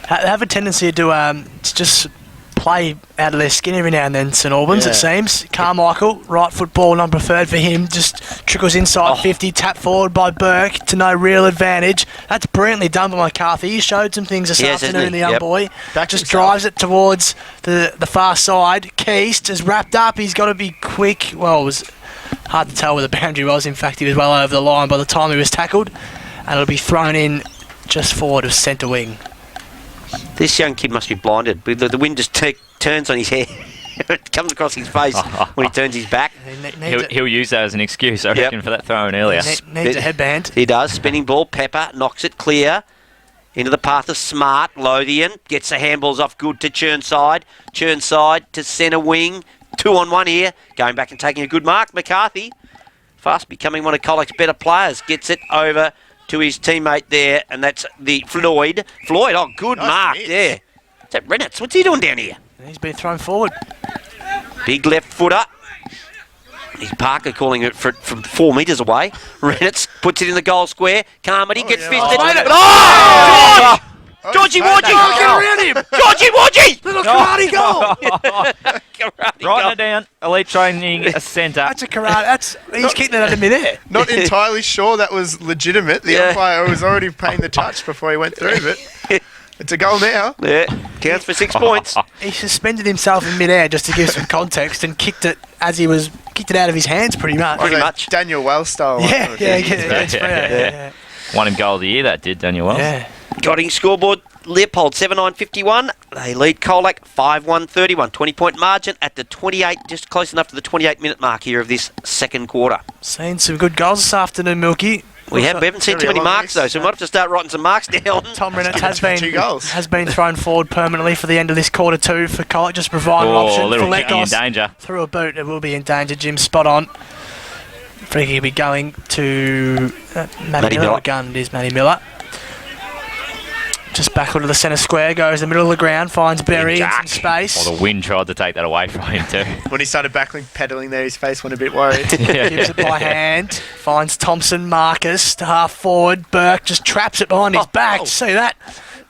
They have a tendency to just play out of their skin every now and then, St Albans, it seems. Carmichael, right foot ball, not preferred for him, just trickles inside 50, tap forward by Burke to no real advantage. That's brilliantly done by McCarthy. He showed some things this He has, hasn't afternoon, he? the young Yep. boy. Back Just himself. drives it towards the far side. Keast is wrapped up. He's got to be quick. Well, it was hard to tell where the boundary was. In fact, he was well over the line by the time he was tackled. And it'll be thrown in just forward of centre wing. This young kid must be blinded. The wind just turns on his head. It comes across his face when he turns his back. He'll use that as an excuse, I reckon, for that throw in earlier. Needs a headband. He does. Spinning ball. Pepper knocks it clear. Into the path of Smart. Lothian gets the handballs off good to Churnside. Churnside to centre wing. 2-on-1 here. Going back and taking a good mark. McCarthy, fast becoming one of COLAC's better players, gets it over to his teammate there, and that's the Floyd. Floyd, oh, good Nice mark miss. there. Is that Reynolds? What's he doing down here? He's been thrown forward. Big left footer. He's Parker calling it from 4 metres away. Reynolds puts it in the goal square. Carmody gets yeah. fisted. Oh, made it. Oh, George! Georgie Oh, Wodgy! no. Get around him! Georgie Wodgy! Little karate goal! Karate Writing goal. it down. Elite training centre. That's a karate. He's kicking it under midair. Not entirely sure that was legitimate. The Yeah. umpire was already paying the touch before he went through, but it's a goal now. Yeah, counts for 6 points. He suspended himself in midair just to give some context and kicked it out of his hands pretty much. Pretty Like much. Daniel Wells style. Yeah, it's fair. Won him goal of the year, that did, Daniel Wells. Yeah. Gotting scoreboard, Leopold 7-9-51. They lead COLAC 5-1-31. 20-point margin at the 28, just close enough to the 28-minute mark here of this second quarter. Seen some good goals this afternoon, Milky. We haven't seen too Very many long marks, list. though, so we might have to start writing some marks down. Tom Reynolds Give it 2 goals. has been thrown forward permanently for the end of this quarter two for COLAC. Just provide an Oh, option a little for kicking in Lekos. danger. Through a boot, it will be in danger. Jim, spot on. Free kick will be going to Matty Matty Miller. Miller. Gun, it is Matty Miller. Just back onto the centre square, goes the middle of the ground, finds Berry in some space. Well, the wind tried to take that away from him too. When he started pedaling there, his face went a bit worried. Gives it by hand, finds Thompson, Marcus to half forward. Burke just traps it behind his back. See that?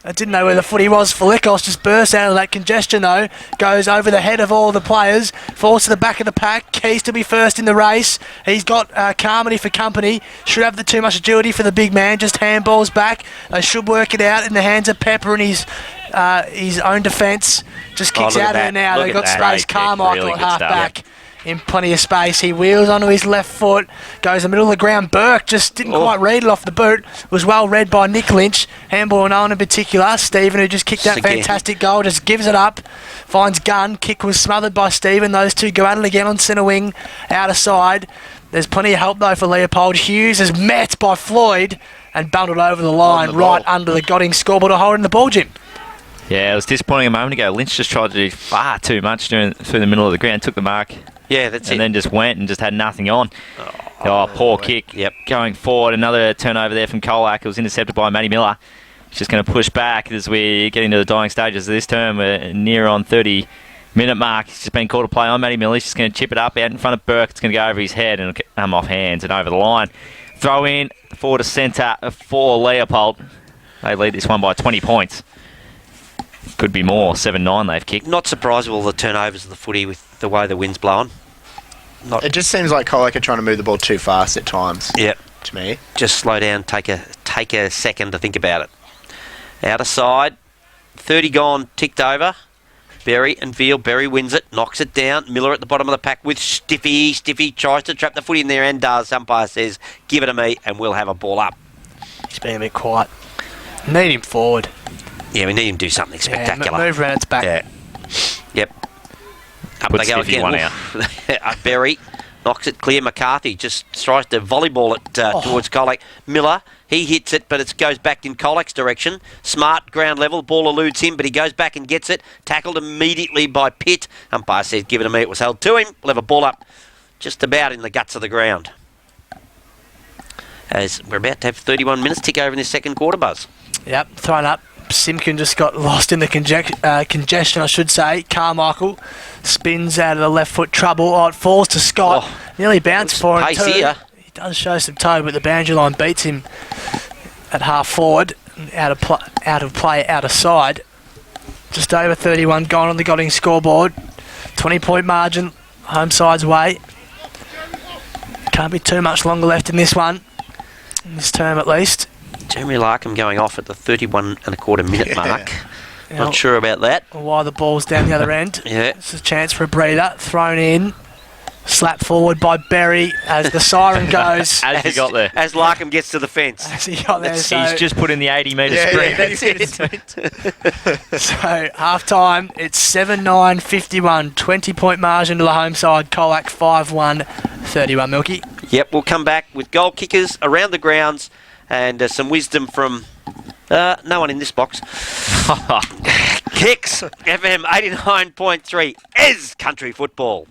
I didn't know where the footy was. Falikos just bursts out of that congestion though. Goes over the head of all the players. Falls to the back of the pack. Keys to be first in the race. He's got Carmody for company. Should have the too much agility for the big man. Just handballs back. They should work it out in the hands of Pepper and his own defence. Just kicks look at out of that. it now. Look They've at got that. space. Great kick. Carmichael Really at good half stuff. back. In plenty of space. He wheels onto his left foot, goes the middle of the ground. Burke just didn't quite read it off the boot. Was well read by Nick Lynch. Handball and Owen in particular. Stephen, who just kicked that Again. fantastic goal, just gives it up. Finds Gunn. Kick was smothered by Stephen. Those two go at it again on centre wing, outer side. There's plenty of help though for Leopold. Hughes is met by Floyd and bundled over the line the right ball. under the Gotting scoreboard to hold in the ball, Jim. Yeah, it was disappointing a moment ago. Lynch just tried to do far too much through the middle of the ground, took the mark, Yeah, that's and it. then just went and just had nothing on. Oh, poor kick. Yep. Going forward, another turnover there from COLAC. It was intercepted by Matty Miller. He's just going to push back as we get into the dying stages of this term. We're near on 30-minute mark. He's just been called to play on Matty Miller. He's just going to chip it up out in front of Burke. It's going to go over his head and it'll come off hands and over the line. Throw in forward to centre for Leopold. They lead this one by 20 points. Could be more. 7-9 they've kicked. Not surprised with all the turnovers of the footy with the way the wind's blowing. It just seems like COLAC are trying to move the ball too fast at times, Yep. to me. Just slow down, take a second to think about it. Outer side, 30 gone, ticked over. Berry and Veal. Berry wins it, knocks it down. Miller at the bottom of the pack with Stiffy. Stiffy tries to trap the footy in there and does. Umpire says, give it to me and we'll have a ball up. He's been a bit quiet. Need him forward. Yeah, we need him to do something spectacular. Move around its back. Yeah. Yep. Up Put they go Stiffy again. one Oof. Berry knocks it clear. McCarthy just tries to volleyball it towards COLAC. Miller, he hits it, but it goes back in COLAC's direction. Smart, ground level. Ball eludes him, but he goes back and gets it. Tackled immediately by Pitt. Umpire says, give it to me. It was held to him. We'll have a ball up just about in the guts of the ground. As we're about to have 31 minutes tick over in this second quarter, Buzz. Yep, thrown up. Simkin just got lost in the congestion, I should say. Carmichael spins out of the left foot trouble. Oh, it falls to Scott. Nearly bounced for him pace too. here. He does show some toe, but the boundary line beats him at half forward. Out of play, out of side. Just over 31 gone on the Gotting scoreboard. 20-point margin, home side's way. Can't be too much longer left in this one. In this term at least. Jeremy Larkham going off at the 31 and a quarter minute mark. Not sure about that. While the ball's down the other end. Yeah. It's a chance for a breather. Thrown in. Slap forward by Berry as the siren goes. As he got there. As Larkham gets to the fence. As he got there, so, He's just put in the 80-metre sprint. that's it. so half time, it's 7-9, 51, 20-point margin to the home side. Colac 5-1, 31 Milky. Yep, we'll come back with goal kickers around the grounds and some wisdom from no one in this box. Kicks FM 89.3 is country football.